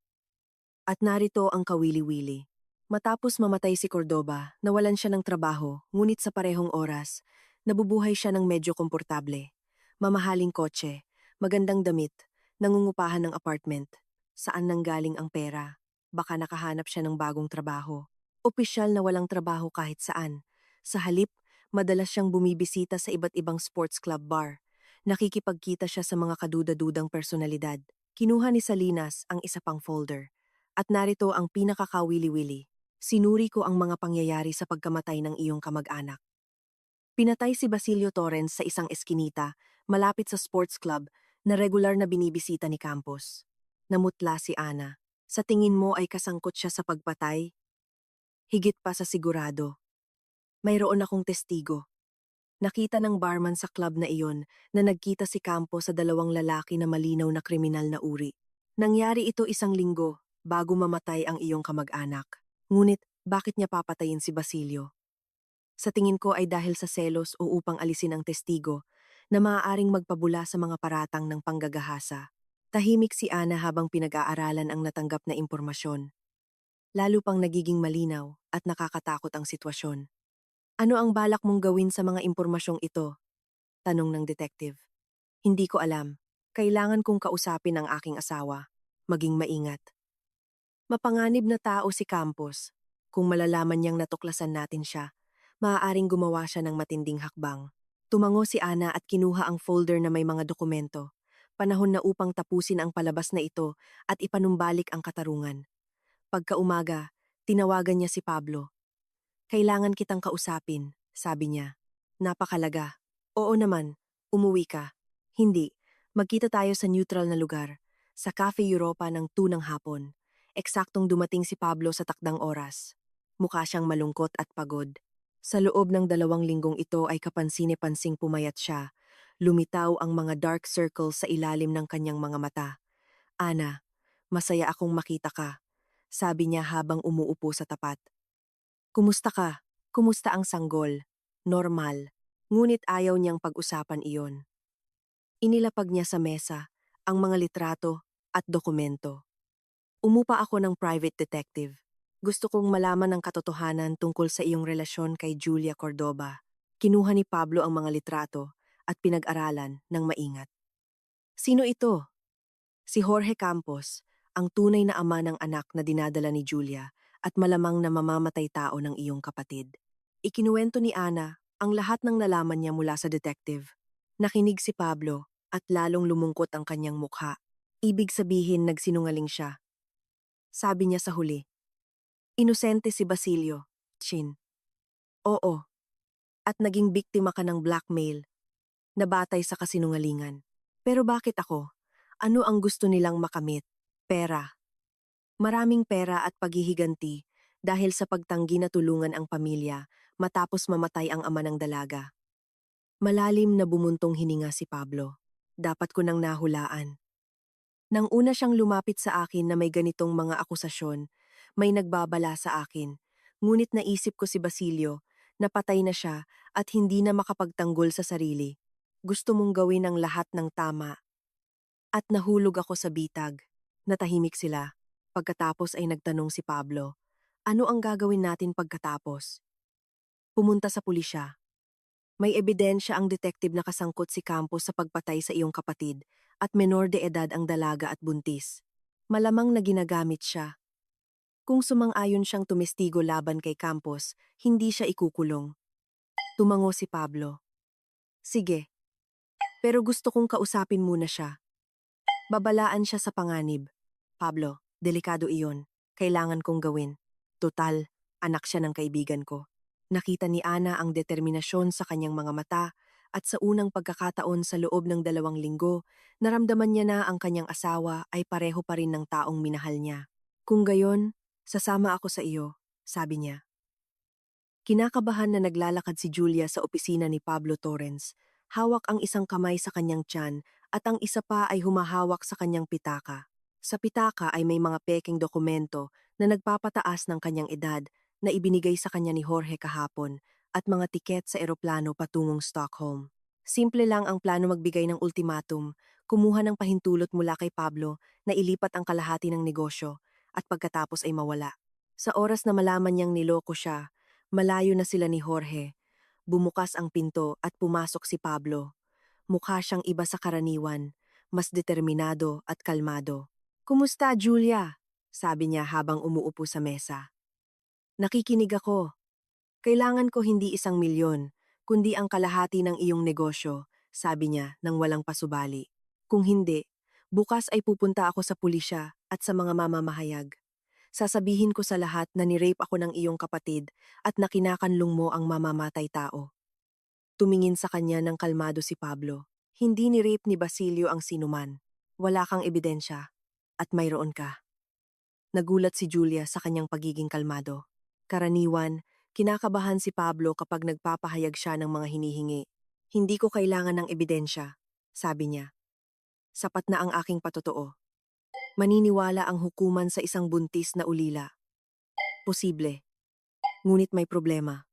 At narito ang kawili-wili. Matapos mamatay si Cordoba, nawalan siya ng trabaho, ngunit sa parehong oras, nabubuhay siya ng medyo komportable. Mamahaling kotse, magandang damit, nangungupahan ng apartment. Saan nanggaling ang pera? Baka nakahanap siya ng bagong trabaho. Opisyal na walang trabaho kahit saan. Sa halip, madalas siyang bumibisita sa iba't ibang sports club bar. Nakikipagkita siya sa mga kaduda-dudang personalidad. Kinuha ni Salinas ang isa pang folder. At narito ang pinakakawili-wili. Sinuri ko ang mga pangyayari sa pagkamatay ng iyong kamag-anak. Pinatay si Basilio Torrens sa isang eskinita, malapit sa sports club, na regular na binibisita ni Campos. Namutla si Ana. Sa tingin mo ay kasangkot siya sa pagpatay? Higit pa sa sigurado. Mayroon akong testigo. Nakita ng barman sa club na iyon na nagkita si Campos sa dalawang lalaki na malinaw na kriminal na uri. Nangyari ito 1 linggo bago mamatay ang iyong kamag-anak. Ngunit bakit niya papatayin si Basilio? Sa tingin ko ay dahil sa selos o upang alisin ang testigo na maaaring magpabula sa mga paratang ng panggagahasa. Tahimik si Ana habang pinag-aaralan ang natanggap na impormasyon. Lalo pang nagiging malinaw at nakakatakot ang sitwasyon. Ano ang balak mong gawin sa mga impormasyong ito? Tanong ng detective. Hindi ko alam. Kailangan kong kausapin ang aking asawa. Maging maingat. Mapanganib na tao si Campos. Kung malalaman niyang natuklasan natin siya, maaaring gumawa siya ng matinding hakbang. Tumango si Ana at kinuha ang folder na may mga dokumento. Panahon na upang tapusin ang palabas na ito at ipanumbalik ang katarungan. Pagkaumaga, tinawagan niya si Pablo. Kailangan kitang kausapin, sabi niya. Napakalaga. Oo naman, umuwi ka. Hindi, magkita tayo sa neutral na lugar, sa Cafe Europa ng 2 ng hapon. Eksaktong dumating si Pablo sa takdang oras. Mukha siyang malungkot at pagod. Sa loob ng 2 linggong ito ay kapansine-pansing pumayat siya. Lumitaw ang mga dark circles sa ilalim ng kanyang mga mata. Ana, masaya akong makita ka, sabi niya habang umuupo sa tapat. Kumusta ka? Kumusta ang sanggol? Normal. Ngunit ayaw niyang pag-usapan iyon. Inilapag niya sa mesa ang mga litrato at dokumento. Umupa ako ng private detective. Gusto kong malaman ang katotohanan tungkol sa iyong relasyon kay Julia Cordoba. Kinuha ni Pablo ang mga litrato at pinag-aralan ng maingat. Sino ito? Si Jorge Campos, ang tunay na ama ng anak na dinadala ni Julia at malamang na mamamatay tao ng iyong kapatid. Ikinuwento ni Ana ang lahat ng nalaman niya mula sa detective. Nakinig si Pablo at lalong lumungkot ang kanyang mukha. Ibig sabihin nagsinungaling siya. Sabi niya sa huli, inosente si Basilio, Chin. Oo, at naging biktima ka ng blackmail na batay sa kasinungalingan. Pero bakit ako? Ano ang gusto nilang makamit? Pera. Maraming pera at paghihiganti dahil sa pagtanggi na tulungan ang pamilya matapos mamatay ang ama ng dalaga. Malalim na bumuntong hininga si Pablo. Dapat ko nang nahulaan. Nang una siyang lumapit sa akin na may ganitong mga akusasyon, may nagbabala sa akin. Ngunit naisip ko si Basilio, napatay na siya at hindi na makapagtanggol sa sarili. Gusto mong gawin ang lahat ng tama. At nahulog ako sa bitag. Natahimik sila. Pagkatapos ay nagtanong si Pablo, ano ang gagawin natin pagkatapos? Pumunta sa pulisya. May ebidensya ang detective na kasangkot si Campos sa pagpatay sa iyong kapatid at menor de edad ang dalaga at buntis. Malamang na ginagamit siya. Kung sumang-ayon siyang tumestigo laban kay Campos, hindi siya ikukulong. Tumango si Pablo. Sige, pero gusto kong kausapin muna siya. Babalaan siya sa panganib. Pablo, delikado iyon. Kailangan kong gawin. Total, anak siya ng kaibigan ko. Nakita ni Ana ang determinasyon sa kanyang mga mata at sa unang pagkakataon sa loob ng 2 linggo, naramdaman niya na ang kanyang asawa ay pareho pa rin ng taong minahal niya. Kung gayon, sasama ako sa iyo, sabi niya. Kinakabahan na naglalakad si Julia sa opisina ni Pablo Torrens. Hawak ang isang kamay sa kanyang tiyan at ang isa pa ay humahawak sa kanyang pitaka. Sa pitaka ay may mga peking dokumento na nagpapataas ng kanyang edad na ibinigay sa kanya ni Jorge kahapon at mga tiket sa eroplano patungong Stockholm. Simple lang ang plano magbigay ng ultimatum, kumuha ng pahintulot mula kay Pablo na ilipat ang kalahati ng negosyo at pagkatapos ay mawala. Sa oras na malaman niyang niloko siya, malayo na sila ni Jorge. Bumukas ang pinto at pumasok si Pablo. Mukha siyang iba sa karaniwan, mas determinado at kalmado. Kumusta, Julia? Sabi niya habang umuupo sa mesa. Nakikinig ako. Kailangan ko hindi 1 milyon, kundi ang kalahati ng iyong negosyo, sabi niya nang walang pasubali. Kung hindi, bukas ay pupunta ako sa pulisya at sa mga mamamahayag. Sasabihin ko sa lahat na ni-rape ako ng iyong kapatid at na kinakanlong mo ang mamamatay tao. Tumingin sa kanya ng kalmado si Pablo. Hindi ni-rape ni Basilio ang sinuman. Wala kang ebidensya. At mayroon ka. Nagulat si Julia sa kanyang pagiging kalmado. Karaniwan, kinakabahan si Pablo kapag nagpapahayag siya ng mga hinihingi. Hindi ko kailangan ng ebidensya, sabi niya. Sapat na ang aking patotoo. Maniniwala ang hukuman sa isang buntis na ulila. Posible. Ngunit may problema.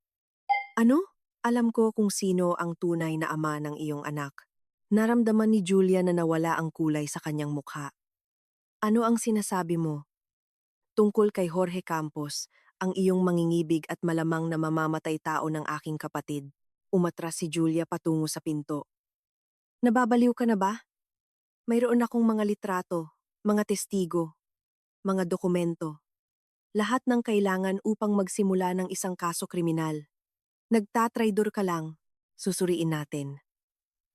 Ano? Alam ko kung sino ang tunay na ama ng iyong anak. Naramdaman ni Julia na nawala ang kulay sa kanyang mukha. Ano ang sinasabi mo? Tungkol kay Jorge Campos, ang iyong mangingibig at malamang na mamamatay tao ng aking kapatid. Umatras si Julia patungo sa pinto. Nababaliw ka na ba? Mayroon akong mga litrato, mga testigo, mga dokumento. Lahat ng kailangan upang magsimula ng isang kaso kriminal. Nagtatraidor ka lang. Susuriin natin.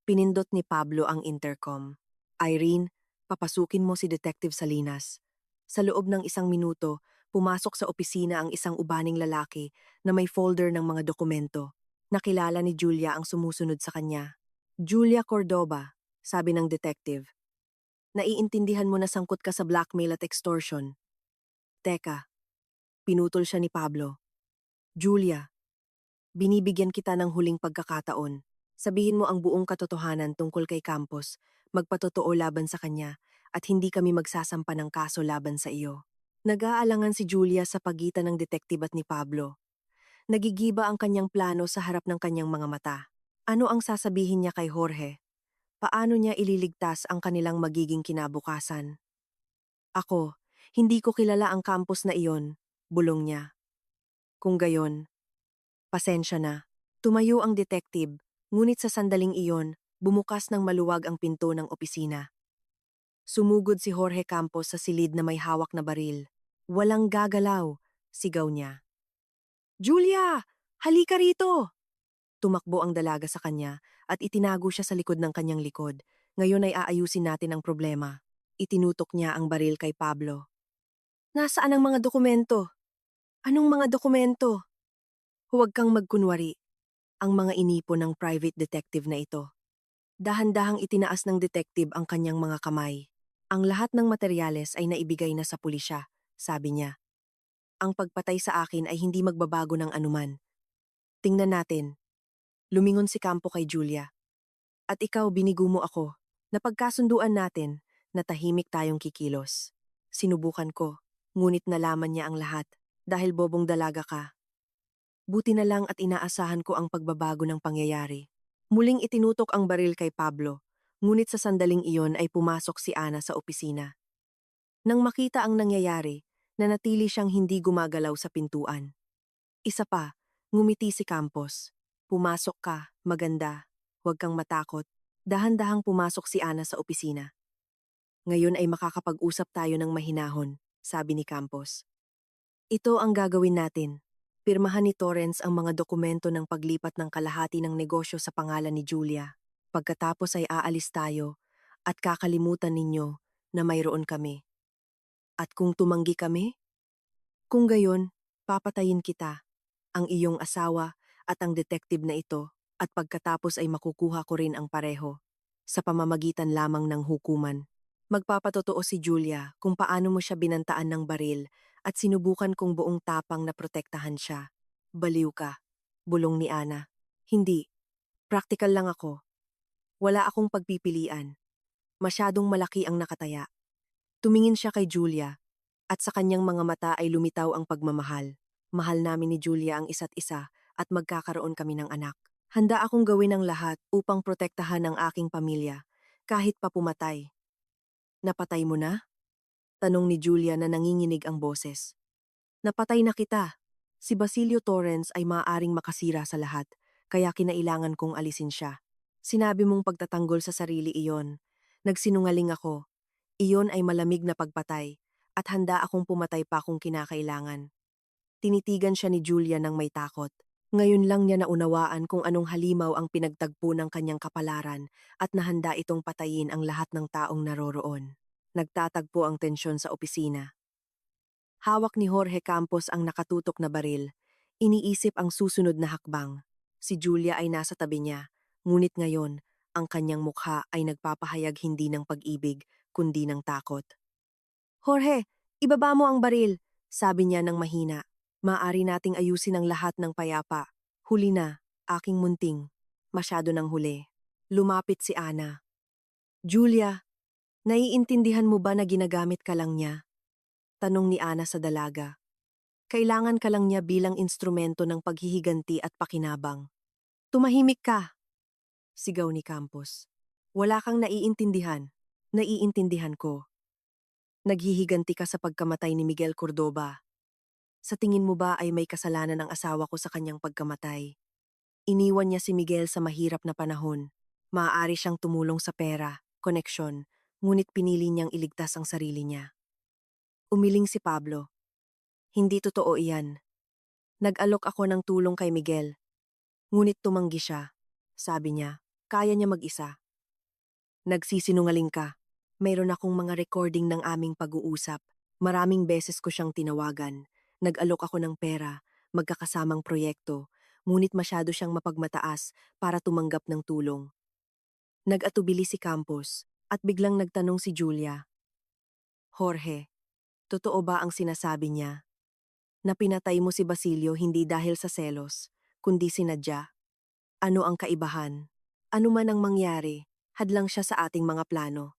Pinindot ni Pablo ang intercom. Irene, papasukin mo si Detective Salinas. Sa loob ng 1 minuto, pumasok sa opisina ang isang ubaning lalaki na may folder ng mga dokumento. Nakilala ni Julia ang sumusunod sa kanya. Julia Cordoba, sabi ng detective. Naiintindihan mo na sangkot ka sa blackmail at extortion. Teka, pinutol siya ni Pablo. Julia, binibigyan kita ng huling pagkakataon. Sabihin mo ang buong katotohanan tungkol kay Campos, magpatotoo laban sa kanya, at hindi kami magsasampa ng kaso laban sa iyo. Nag-aalangan si Julia sa pagitan ng detective at ni Pablo. Nagigiba ang kanyang plano sa harap ng kanyang mga mata. Ano ang sasabihin niya kay Jorge? Paano niya ililigtas ang kanilang magiging kinabukasan? Ako, hindi ko kilala ang Campos na iyon, bulong niya. Kung gayon, pasensya na. Tumayo ang detective, ngunit sa sandaling iyon, bumukas ng maluwag ang pinto ng opisina. Sumugod si Jorge Campos sa silid na may hawak na baril. Walang gagalaw, sigaw niya. Julia! Halika rito! Tumakbo ang dalaga sa kanya at itinago siya sa likod ng kanyang likod. Ngayon ay aayusin natin ang problema. Itinutok niya ang baril kay Pablo. Nasaan ang mga dokumento? Anong mga dokumento? Huwag kang magkunwari. Ang mga inipon ng private detective na ito. Dahan-dahang itinaas ng detective ang kanyang mga kamay. Ang lahat ng materyales ay naibigay na sa pulisya, sabi niya. Ang pagpatay sa akin ay hindi magbabago ng anuman. Tingnan natin. Lumingon si Campo kay Julia. At ikaw binigo mo ako. Napagkasunduan natin na tahimik tayong kikilos. Sinubukan ko, ngunit nalaman niya ang lahat dahil bobong dalaga ka. Buti na lang at inaasahan ko ang pagbabago ng pangyayari. Muling itinutok ang baril kay Pablo, ngunit sa sandaling iyon ay pumasok si Ana sa opisina. Nang makita ang nangyayari, nanatili siyang hindi gumagalaw sa pintuan. Isa pa, ngumiti si Campos. Pumasok ka, maganda. Huwag kang matakot. Dahan-dahang pumasok si Ana sa opisina. Ngayon ay makakapag-usap tayo ng mahinahon, sabi ni Campos. Ito ang gagawin natin. Pirmahan ni Torrens ang mga dokumento ng paglipat ng kalahati ng negosyo sa pangalan ni Julia. Pagkatapos ay aalis tayo at kakalimutan ninyo na mayroon kami. At kung tumanggi kami? Kung gayon, papatayin kita, ang iyong asawa at ang detective na ito, at pagkatapos ay makukuha ko rin ang pareho, sa pamamagitan lamang ng hukuman. Magpapatotoo si Julia kung paano mo siya binantaan ng baril at sinubukan kong buong tapang na protektahan siya. Baliw ka, bulong ni Ana. Hindi, praktikal lang ako. Wala akong pagpipilian. Masyadong malaki ang nakataya. Tumingin siya kay Julia, at sa kanyang mga mata ay lumitaw ang pagmamahal. Mahal namin ni Julia ang isa't isa at magkakaroon kami ng anak. Handa akong gawin ang lahat upang protektahan ang aking pamilya, kahit pa pumatay. Napatay mo na? Tanong ni Julia na nanginginig ang boses. Napatay na kita. Si Basilio Torrens ay maaaring makasira sa lahat, kaya kinailangan kong alisin siya. Sinabi mong pagtatanggol sa sarili iyon. Nagsinungaling ako. Iyon ay malamig na pagpatay, at handa akong pumatay pa kung kinakailangan. Tinitigan siya ni Julia ng may takot. Ngayon lang niya naunawaan kung anong halimaw ang pinagtagpo ng kanyang kapalaran at nahanda itong patayin ang lahat ng taong naroroon. Nagtatagpo ang tensyon sa opisina. Hawak ni Jorge Campos ang nakatutok na baril. Iniisip ang susunod na hakbang. Si Julia ay nasa tabi niya, ngunit ngayon, ang kanyang mukha ay nagpapahayag hindi ng pag-ibig, kundi ng takot. Jorge, ibaba mo ang baril, sabi niya ng mahina. Maaari nating ayusin ang lahat ng payapa. Huli na, aking munting. Masyado nang huli. Lumapit si Ana. Julia, naiintindihan mo ba na ginagamit ka lang niya? Tanong ni Ana sa dalaga. Kailangan ka lang niya bilang instrumento ng paghihiganti at pakinabang. Tumahimik ka, sigaw ni Campos. Wala kang naiintindihan. Naiintindihan ko. Naghihiganti ka sa pagkamatay ni Miguel Cordoba. Sa tingin mo ba ay may kasalanan ang asawa ko sa kanyang pagkamatay? Iniwan niya si Miguel sa mahirap na panahon. Maaari siyang tumulong sa pera, koneksyon, ngunit pinili niyang iligtas ang sarili niya. Umiling si Pablo. Hindi totoo iyan. Nag-alok ako ng tulong kay Miguel. Ngunit tumanggi siya. Sabi niya, kaya niya mag-isa. Nagsisinungaling ka. Mayroon akong mga recording ng aming pag-uusap. Maraming beses ko siyang tinawagan. Nag-alok ako ng pera, magkakasamang proyekto, ngunit masyado siyang mapagmataas para tumanggap ng tulong. Nag-atubili si Campos at biglang nagtanong si Julia. Jorge, totoo ba ang sinasabi niya? Na pinatay mo si Basilio hindi dahil sa selos, kundi sinadya? Ano ang kaibahan? Ano man ang mangyari, hadlang siya sa ating mga plano.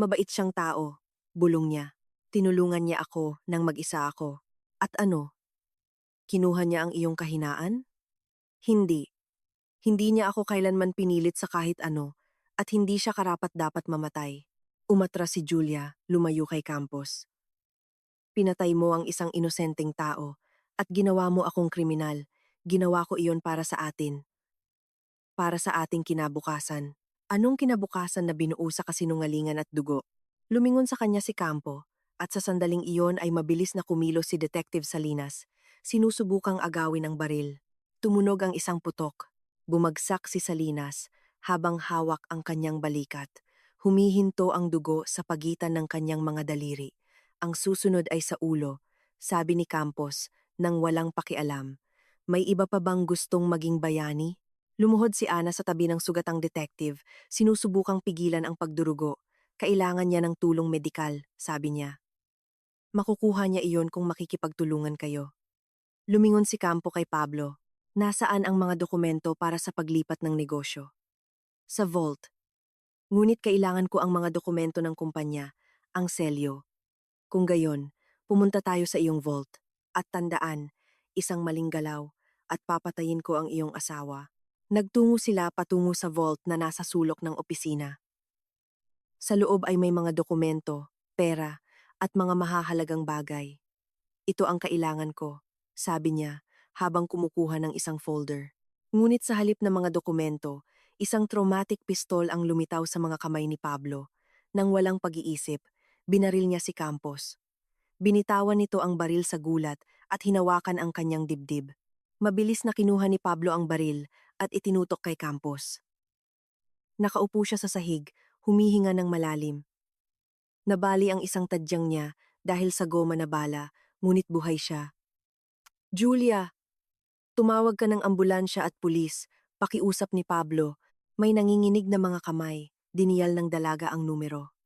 Mabait siyang tao, bulong niya. Tinulungan niya ako nang mag-isa ako. At ano? Kinuha niya ang iyong kahinaan? Hindi. Hindi niya ako kailanman pinilit sa kahit ano, at hindi siya karapat-dapat mamatay. Umatras si Julia, lumayo kay Campos. Pinatay mo ang isang inosenteng tao, at ginawa mo akong kriminal. Ginawa ko iyon para sa atin. Para sa ating kinabukasan. Anong kinabukasan na binuo sa kasinungalingan at dugo? Lumingon sa kanya si Campo, at sa sandaling iyon ay mabilis na kumilos si Detective Salinas. Sinusubukang agawin ang baril. Tumunog ang isang putok. Bumagsak si Salinas habang hawak ang kanyang balikat. Humihinto ang dugo sa pagitan ng kanyang mga daliri. Ang susunod ay sa ulo, sabi ni Campos nang walang pakialam. May iba pa bang gustong maging bayani? Lumuhod si Ana sa tabi ng sugatang detective, sinusubukang pigilan ang pagdurugo. Kailangan niya ng tulong medikal, sabi niya. Makukuha niya iyon kung makikipagtulungan kayo. Lumingon si Campo kay Pablo. Nasaan ang mga dokumento para sa paglipat ng negosyo? Sa vault. Ngunit kailangan ko ang mga dokumento ng kumpanya, ang selyo. Kung gayon, pumunta tayo sa iyong vault. At tandaan, isang maling galaw, at papatayin ko ang iyong asawa. Nagtungo sila patungo sa vault na nasa sulok ng opisina. Sa loob ay may mga dokumento, pera, at mga mahahalagang bagay. Ito ang kailangan ko, sabi niya habang kumukuha ng isang folder. Ngunit sa halip ng mga dokumento, isang traumatic pistol ang lumitaw sa mga kamay ni Pablo. Nang walang pag-iisip, binaril niya si Campos. Binitawan nito ang baril sa gulat at hinawakan ang kanyang dibdib. Mabilis na kinuha ni Pablo ang baril at itinutok kay Campos. Nakaupo siya sa sahig, humihinga ng malalim. Nabali ang isang tadyang niya dahil sa goma na bala, ngunit buhay siya. Julia, tumawag ka ng ambulansya at pulis, pakiusap ni Pablo. May nanginginig na mga kamay, diniyal ng dalaga ang numero.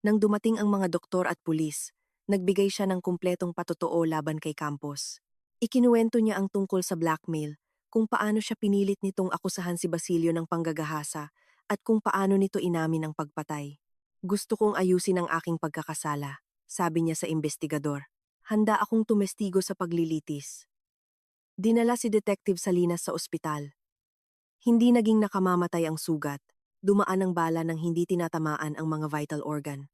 Nang dumating ang mga doktor at pulis, nagbigay siya ng kumpletong patotoo laban kay Campos. Ikinuwento niya ang tungkol sa blackmail, kung paano siya pinilit nitong akusahan si Basilio ng panggagahasa, at kung paano nito inamin ang pagpatay. Gusto kong ayusin ang aking pagkakasala, sabi niya sa investigador. Handa akong tumestigo sa paglilitis. Dinala si Detective Salinas sa ospital. Hindi naging nakamamatay ang sugat. Dumaan ang bala nang hindi tinatamaan ang mga vital organ.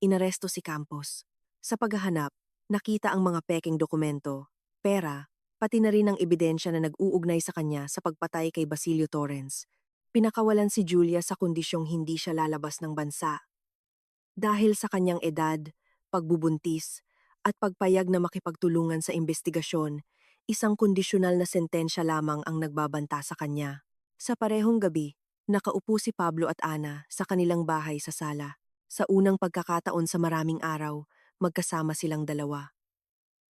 Inaresto si Campos. Sa paghahanap, nakita ang mga pekeng dokumento, pera, pati na rin ang ebidensya na nag-uugnay sa kanya sa pagpatay kay Basilio Torrens. Pinakawalan si Julia sa kondisyong hindi siya lalabas ng bansa. Dahil sa kanyang edad, pagbubuntis, at pagpayag na makipagtulungan sa investigasyon, isang kondisyonal na sentensya lamang ang nagbabanta sa kanya. Sa parehong gabi, nakaupo si Pablo at Ana sa kanilang bahay sa sala. Sa unang pagkakataon sa maraming araw, magkasama silang dalawa.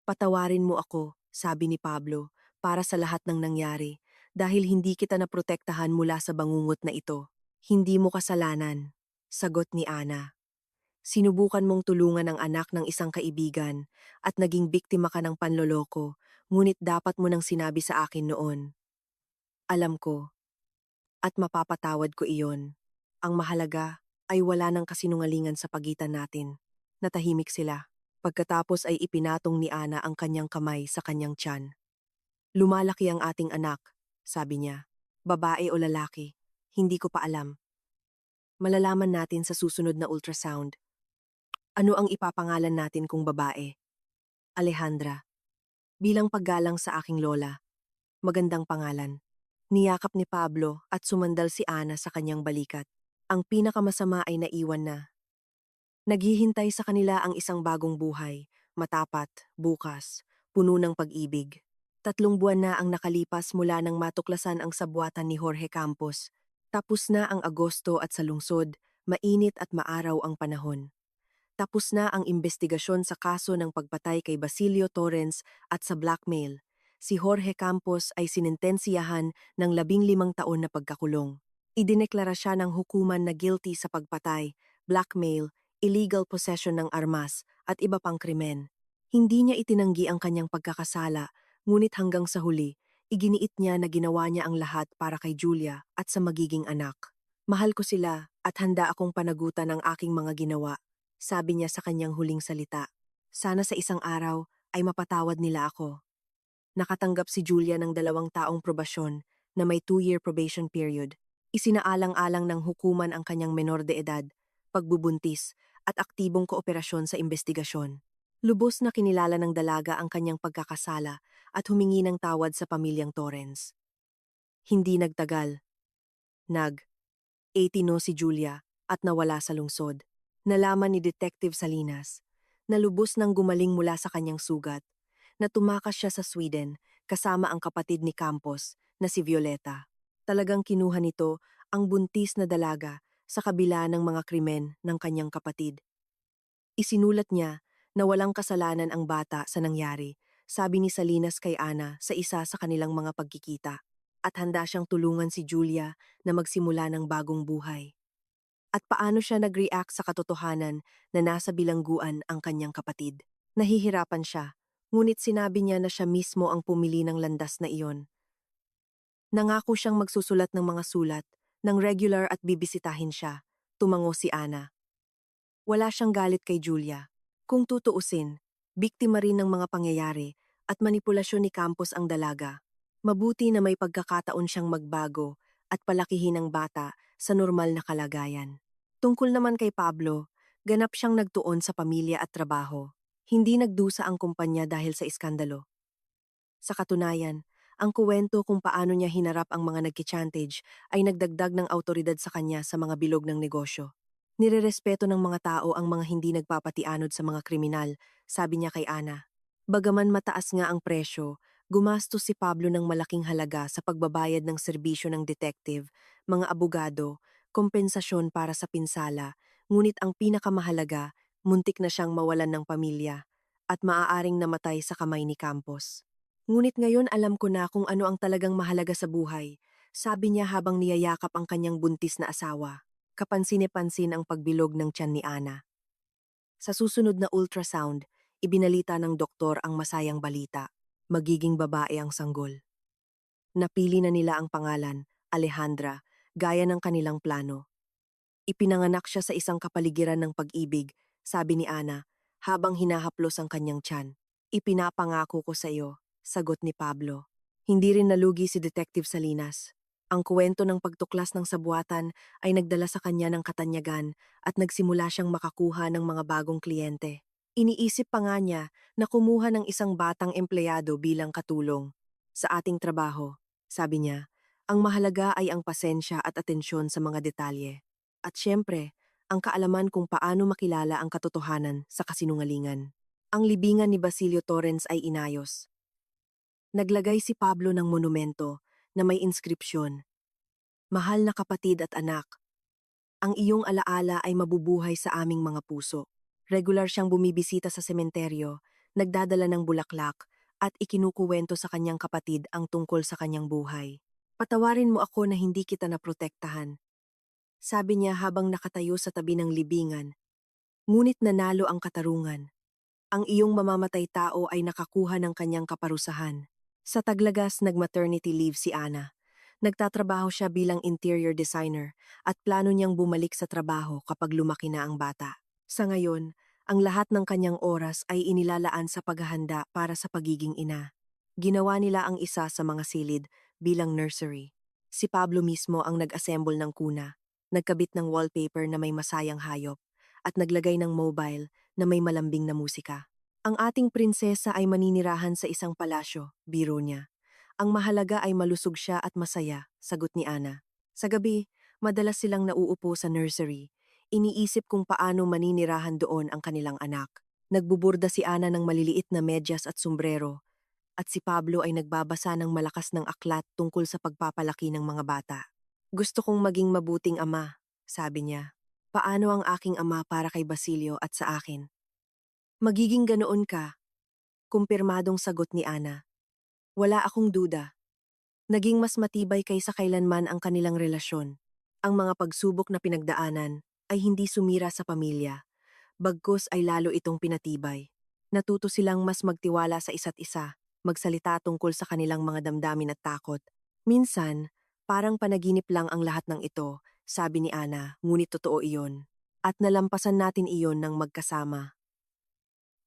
Patawarin mo ako, sabi ni Pablo, para sa lahat ng nangyari, dahil hindi kita naprotektahan mula sa bangungot na ito. Hindi mo kasalanan, sagot ni Ana. Sinubukan mong tulungan ang anak ng isang kaibigan at naging biktima ka ng panloloko, ngunit dapat mo nang sinabi sa akin noon. Alam ko, at mapapatawad ko iyon. Ang mahalaga ay wala ng kasinungalingan sa pagitan natin. Natahimik sila. Pagkatapos ay ipinatong ni Ana ang kanyang kamay sa kanyang tiyan. Lumalaki ang ating anak, sabi niya. Babae o lalaki, hindi ko pa alam. Malalaman natin sa susunod na ultrasound. Ano ang ipapangalan natin kung babae? Alejandra. Bilang paggalang sa aking lola. Magandang pangalan. Niyakap ni Pablo at sumandal si Ana sa kanyang balikat. Ang pinakamasama ay naiwan na. Naghihintay sa kanila ang isang bagong buhay, matapat, bukas, puno ng pag-ibig. 3 buwan na ang nakalipas mula nang matuklasan ang sabwatan ni Jorge Campos. Tapos na ang Agosto at sa lungsod, mainit at maaraw ang panahon. Tapos na ang investigasyon sa kaso ng pagpatay kay Basilio Torrens at sa blackmail. Si Jorge Campos ay sinentensiyahan ng 15 taon na pagkakulong. Idineklara siya ng hukuman na guilty sa pagpatay, blackmail, illegal possession ng armas, at iba pang krimen. Hindi niya itinanggi ang kanyang pagkakasala, ngunit hanggang sa huli, iginiit niya na ginawa niya ang lahat para kay Julia at sa magiging anak. Mahal ko sila at handa akong panagutan ang aking mga ginawa, sabi niya sa kanyang huling salita. Sana sa isang araw ay mapatawad nila ako. Nakatanggap si Julia ng 2 taong probasyon na may 2-year probation period. Isinaalang-alang ng hukuman ang kanyang menor de edad, pagbubuntis, at aktibong kooperasyon sa investigasyon. Lubos na kinilala ng dalaga ang kanyang pagkakasala at humingi ng tawad sa pamilyang Torrens. Hindi nagtagal. Nag-18 si Julia at nawala sa lungsod. Nalaman ni Detective Salinas na lubos nang gumaling mula sa kanyang sugat, na tumakas siya sa Sweden kasama ang kapatid ni Campos na si Violeta. Talagang kinuha nito ang buntis na dalaga sa kabila ng mga krimen ng kanyang kapatid. Isinulat niya na walang kasalanan ang bata sa nangyari, sabi ni Salinas kay Ana sa isa sa kanilang mga pagkikita, at handa siyang tulungan si Julia na magsimula ng bagong buhay. At paano siya nag-react sa katotohanan na nasa bilangguan ang kanyang kapatid? Nahihirapan siya, ngunit sinabi niya na siya mismo ang pumili ng landas na iyon. Nangako siyang magsusulat ng mga sulat, ng regular at bibisitahin siya, tumango si Ana. Wala siyang galit kay Julia. Kung tutuusin, biktima rin ng mga pangyayari at manipulasyon ni Campos ang dalaga. Mabuti na may pagkakataon siyang magbago at palakihin ang bata sa normal na kalagayan. Tungkol naman kay Pablo, ganap siyang nagtuon sa pamilya at trabaho. Hindi nagdusa ang kumpanya dahil sa iskandalo. Sa katunayan, ang kuwento kung paano niya hinarap ang mga nagkichantage ay nagdagdag ng awtoridad sa kanya sa mga bilog ng negosyo. Nirerespeto ng mga tao ang mga hindi nagpapatianod sa mga kriminal, sabi niya kay Ana. Bagaman mataas nga ang presyo, gumastos si Pablo ng malaking halaga sa pagbabayad ng serbisyo ng detective, mga abogado, kompensasyon para sa pinsala, ngunit ang pinakamahalaga, muntik na siyang mawalan ng pamilya at maaaring namatay sa kamay ni Campos. Ngunit ngayon alam ko na kung ano ang talagang mahalaga sa buhay, sabi niya habang niyayakap ang kanyang buntis na asawa. Kapansin-pansin ang pagbilog ng tiyan ni Ana. Sa susunod na ultrasound, ibinalita ng doktor ang masayang balita. Magiging babae ang sanggol. Napili na nila ang pangalan, Alejandra, gaya ng kanilang plano. Ipinanganak siya sa isang kapaligiran ng pag-ibig, sabi ni Ana, habang hinahaplos ang kanyang tiyan. Ipinapangako ko sa iyo, sagot ni Pablo. Hindi rin nalugi si Detective Salinas. Ang kuwento ng pagtuklas ng sabuatan ay nagdala sa kanya ng katanyagan at nagsimula siyang makakuha ng mga bagong kliyente. Iniisip pa nga niya na kumuha ng isang batang empleyado bilang katulong. Sa ating trabaho, sabi niya, ang mahalaga ay ang pasensya at atensyon sa mga detalye. At syempre, ang kaalaman kung paano makilala ang katotohanan sa kasinungalingan. Ang libingan ni Basilio Torrens ay inayos. Naglagay si Pablo ng monumento na may inskripsyon. Mahal na kapatid at anak, ang iyong alaala ay mabubuhay sa aming mga puso. Regular siyang bumibisita sa sementeryo, nagdadala ng bulaklak, at ikinukuwento sa kanyang kapatid ang tungkol sa kanyang buhay. Patawarin mo ako na hindi kita naprotektahan, sabi niya habang nakatayo sa tabi ng libingan. Ngunit nanalo ang katarungan. Ang iyong mamamatay tao ay nakakuha ng kanyang kaparusahan. Sa Taglagas, nag-maternity leave si Ana. Nagtatrabaho siya bilang interior designer at plano niyang bumalik sa trabaho kapag lumaki na ang bata. Sa ngayon, ang lahat ng kanyang oras ay inilalaan sa paghahanda para sa pagiging ina. Ginawa nila ang isa sa mga silid bilang nursery. Si Pablo mismo ang nag-assemble ng kuna, nagkabit ng wallpaper na may masayang hayop, at naglagay ng mobile na may malambing na musika. Ang ating prinsesa ay maninirahan sa isang palasyo, biro niya. Ang mahalaga ay malusog siya at masaya, sagot ni Ana. Sa gabi, madalas silang nauupo sa nursery. Iniisip kung paano maninirahan doon ang kanilang anak. Nagbuburda si Ana ng maliliit na medyas at sombrero, at si Pablo ay nagbabasa ng malakas ng aklat tungkol sa pagpapalaki ng mga bata. Gusto kong maging mabuting ama, sabi niya. Paano ang aking ama para kay Basilio at sa akin? Magiging ganoon ka, kumpirmadong sagot ni Ana. Wala akong duda. Naging mas matibay kaysa kailanman ang kanilang relasyon. Ang mga pagsubok na pinagdaanan ay hindi sumira sa pamilya, bagkus ay lalo itong pinatibay. Natuto silang mas magtiwala sa isa't isa, magsalita tungkol sa kanilang mga damdamin at takot. Minsan, parang panaginip lang ang lahat ng ito, sabi ni Ana, ngunit totoo iyon. At nalampasan natin iyon ng magkasama.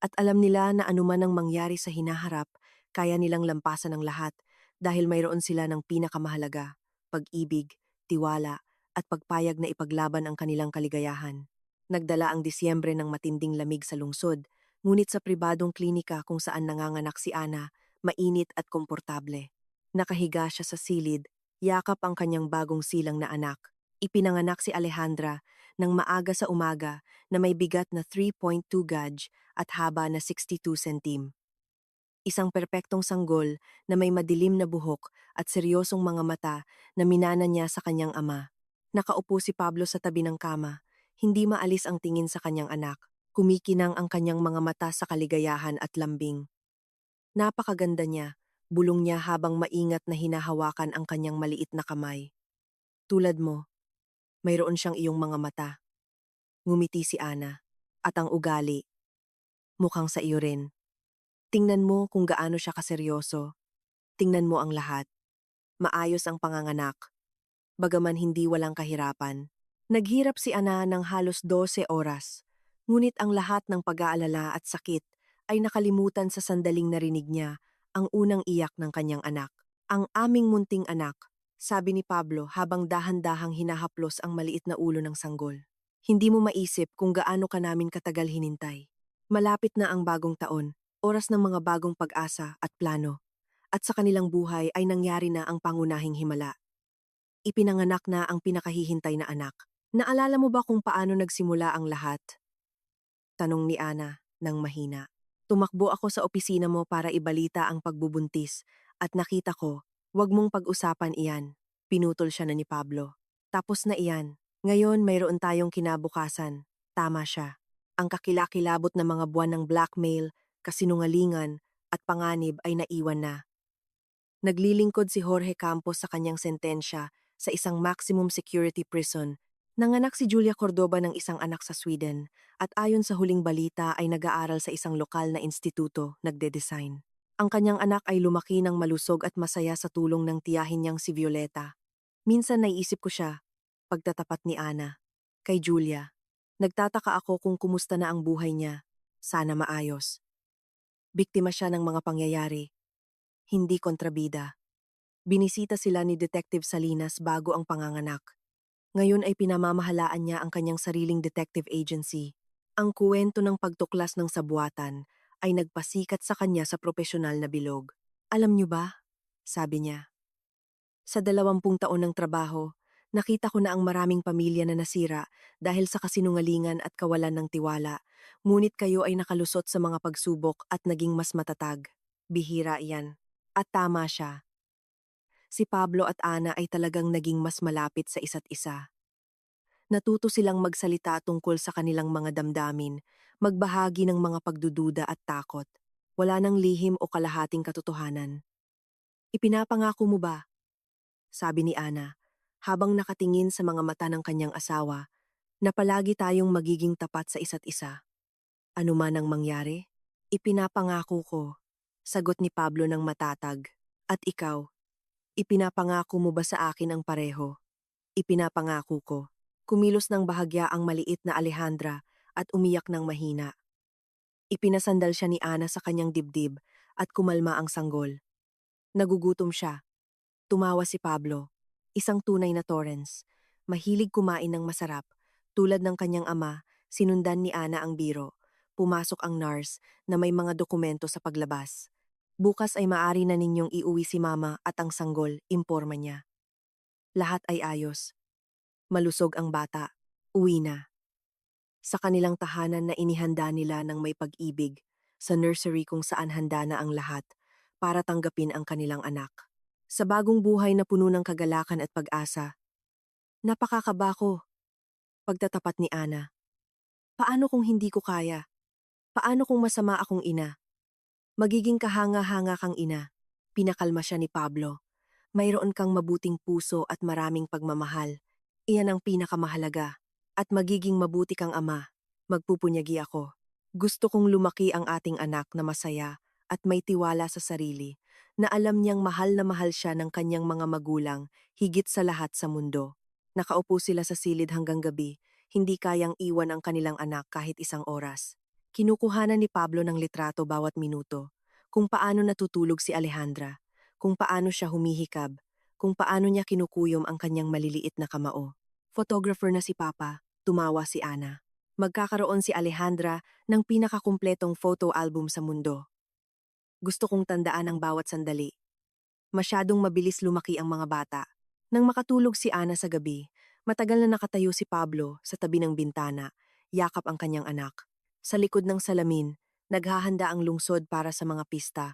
At alam nila na anuman ang mangyari sa hinaharap, kaya nilang lampasan ang lahat dahil mayroon sila ng pinakamahalaga, pag-ibig, tiwala, at pagpayag na ipaglaban ang kanilang kaligayahan. Nagdala ang Disyembre ng matinding lamig sa lungsod, ngunit sa pribadong klinika kung saan nanganganak si Ana, mainit at komportable. Nakahiga siya sa silid, yakap ang kanyang bagong silang na anak. Ipinanganak si Alejandra ng maaga sa umaga na may bigat na 3.2 gauge at haba na 62 centim. Isang perpektong sanggol na may madilim na buhok at seryosong mga mata na minana niya sa kanyang ama. Nakaupo si Pablo sa tabi ng kama, hindi maalis ang tingin sa kanyang anak. Kumikinang ang kanyang mga mata sa kaligayahan at lambing. Napakaganda niya, bulong niya habang maingat na hinahawakan ang kanyang maliit na kamay. Tulad mo, mayroon siyang iyong mga mata. Ngumiti si Ana. At ang ugali, mukhang sa iyo rin. Tingnan mo kung gaano siya kaseryoso. Tingnan mo ang lahat. Maayos ang panganganak. Bagaman hindi walang kahirapan. Naghirap si Ana ng halos 12 oras. Ngunit ang lahat ng pag-aalala at sakit ay nakalimutan sa sandaling narinig niya ang unang iyak ng kanyang anak. Ang aming munting anak, sabi ni Pablo habang dahan-dahang hinahaplos ang maliit na ulo ng sanggol. Hindi mo maisip kung gaano ka namin katagal hinintay. Malapit na ang bagong taon, oras ng mga bagong pag-asa at plano. At sa kanilang buhay ay nangyari na ang pangunahing himala. Ipinanganak na ang pinakahihintay na anak. Naalala mo ba kung paano nagsimula ang lahat? Tanong ni Ana ng mahina. Tumakbo ako sa opisina mo para ibalita ang pagbubuntis at nakita ko, wag mong pag-usapan iyan. Pinutol siya na ni Pablo. Tapos na iyan. Ngayon mayroon tayong kinabukasan. Tama siya. Ang kakilakilabot na mga buwan ng blackmail, kasinungalingan, at panganib ay naiwan na. Naglilingkod si Jorge Campos sa kanyang sentensya sa isang maximum security prison. Nanganak si Julia Cordoba ng isang anak sa Sweden at ayon sa huling balita ay nag-aaral sa isang lokal na instituto, nagde-design. Ang kanyang anak ay lumaki ng malusog at masaya sa tulong ng tiyahin niyang si Violeta. Minsan naiisip ko siya, pagtatapat ni Ana. Kay Julia, nagtataka ako kung kumusta na ang buhay niya. Sana maayos. Biktima siya ng mga pangyayari, hindi kontrabida. Binisita sila ni Detective Salinas bago ang panganganak. Ngayon ay pinamamahalaan niya ang kanyang sariling detective agency. Ang kuwento ng pagtuklas ng sabuatan ay nagpasikat sa kanya sa propesyonal na bilog. Alam niyo ba? Sabi niya. Sa 20 taon ng trabaho, nakita ko na ang maraming pamilya na nasira dahil sa kasinungalingan at kawalan ng tiwala. Ngunit kayo ay nakalusot sa mga pagsubok at naging mas matatag. Bihira iyan. At tama siya. Si Pablo at Ana ay talagang naging mas malapit sa isa't isa. Natuto silang magsalita tungkol sa kanilang mga damdamin, magbahagi ng mga pagdududa at takot. Wala nang lihim o kalahating katotohanan. Ipinapangako mo ba? Sabi ni Ana, habang nakatingin sa mga mata ng kanyang asawa, na palagi tayong magiging tapat sa isa't isa. Ano man ang mangyari, ipinapangako ko, sagot ni Pablo ng matatag. At ikaw, ipinapangako mo ba sa akin ang pareho? Ipinapangako ko. Kumilos ng bahagya ang maliit na Alejandra at umiyak ng mahina. Ipinasandal siya ni Ana sa kanyang dibdib at kumalma ang sanggol. Nagugutom siya. Tumawa si Pablo, isang tunay na Torrens. Mahilig kumain ng masarap. Tulad ng kanyang ama, sinundan ni Ana ang biro. Pumasok ang nurse na may mga dokumento sa paglabas. Bukas ay maari na ninyong iuwi si mama at ang sanggol, imporma niya. Lahat ay ayos. Malusog ang bata. Uwi na. Sa kanilang tahanan na inihanda nila ng may pag-ibig, sa nursery kung saan handa na ang lahat, para tanggapin ang kanilang anak. Sa bagong buhay na puno ng kagalakan at pag-asa. Napakakaba ko. Pagtatapat ni Ana. Paano kung hindi ko kaya? Paano kung masama akong ina? Magiging kahanga-hanga kang ina. Pinakalma siya ni Pablo. Mayroon kang mabuting puso at maraming pagmamahal. Iyan ang pinakamahalaga. At magiging mabuti kang ama. Magpupunyagi ako. Gusto kong lumaki ang ating anak na masaya at may tiwala sa sarili, na alam niyang mahal na mahal siya ng kanyang mga magulang higit sa lahat sa mundo. Nakaupo sila sa silid hanggang gabi, hindi kayang iwan ang kanilang anak kahit isang oras. Kinukuhanan ni Pablo ng litrato bawat minuto, kung paano natutulog si Alejandra, kung paano siya humihikab, kung paano niya kinukuyom ang kanyang maliliit na kamao. Photographer na si Papa, tumawa si Ana. Magkakaroon si Alejandra ng pinakakumpletong photo album sa mundo. Gusto kong tandaan ang bawat sandali. Masyadong mabilis lumaki ang mga bata. Nang makatulog si Ana sa gabi, matagal na nakatayo si Pablo sa tabi ng bintana, yakap ang kanyang anak. Sa likod ng salamin, naghahanda ang lungsod para sa mga pista,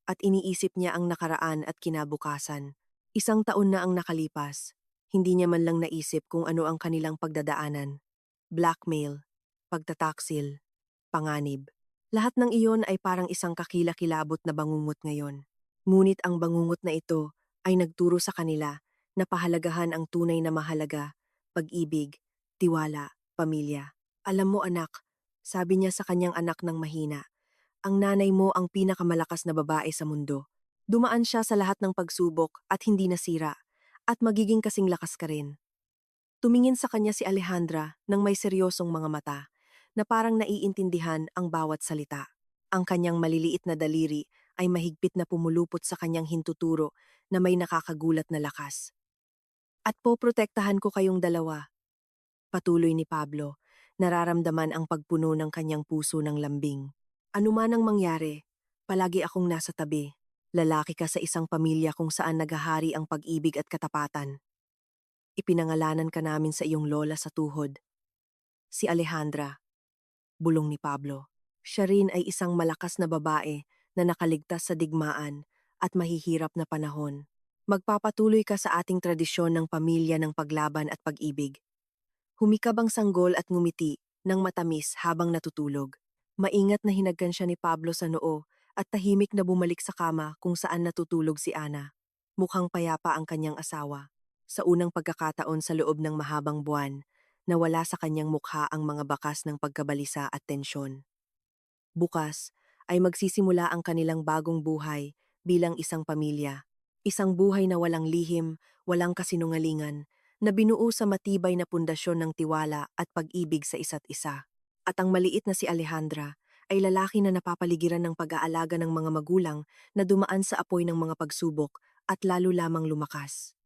at iniisip niya ang nakaraan at kinabukasan. Isang taon na ang nakalipas, hindi niya man lang naisip kung ano ang kanilang pagdadaanan. Blackmail, pagtataksil, panganib. Lahat ng iyon ay parang isang kakilakilabot na bangungot ngayon. Ngunit ang bangungot na ito ay nagturo sa kanila na pahalagahan ang tunay na mahalaga, pag-ibig, tiwala, pamilya. Alam mo anak, sabi niya sa kanyang anak ng mahina, ang nanay mo ang pinakamalakas na babae sa mundo. Dumaan siya sa lahat ng pagsubok at hindi nasira, at magiging kasing lakas ka rin. Tumingin sa kanya si Alejandra ng may seryosong mga mata, na parang naiintindihan ang bawat salita. Ang kanyang maliliit na daliri ay mahigpit na pumulupot sa kanyang hintuturo na may nakakagulat na lakas. At poprotektahan ko kayong dalawa. Patuloy ni Pablo, nararamdaman ang pagpuno ng kanyang puso ng lambing. Ano man ang mangyari, palagi akong nasa tabi. Lalaki ka sa isang pamilya kung saan naghahari ang pag-ibig at katapatan. Ipinangalanan ka namin sa iyong lola sa tuhod. Si Alejandra, bulong ni Pablo. Siya rin ay isang malakas na babae na nakaligtas sa digmaan at mahihirap na panahon. Magpapatuloy ka sa ating tradisyon ng pamilya ng paglaban at pag-ibig. Humikab ang sanggol at ngumiti ng matamis habang natutulog. Maingat na hinagkan siya ni Pablo sa noo at tahimik na bumalik sa kama kung saan natutulog si Ana. Mukhang payapa ang kanyang asawa. Sa unang pagkakataon sa loob ng mahabang buwan, nawala sa kanyang mukha ang mga bakas ng pagkabalisa at tensyon. Bukas ay magsisimula ang kanilang bagong buhay bilang isang pamilya. Isang buhay na walang lihim, walang kasinungalingan, na binuo sa matibay na pundasyon ng tiwala at pag-ibig sa isa't isa. At ang maliit na si Alejandra ay lalaki na napapaligiran ng pag-aalaga ng mga magulang na dumaan sa apoy ng mga pagsubok at lalo lamang lumakas.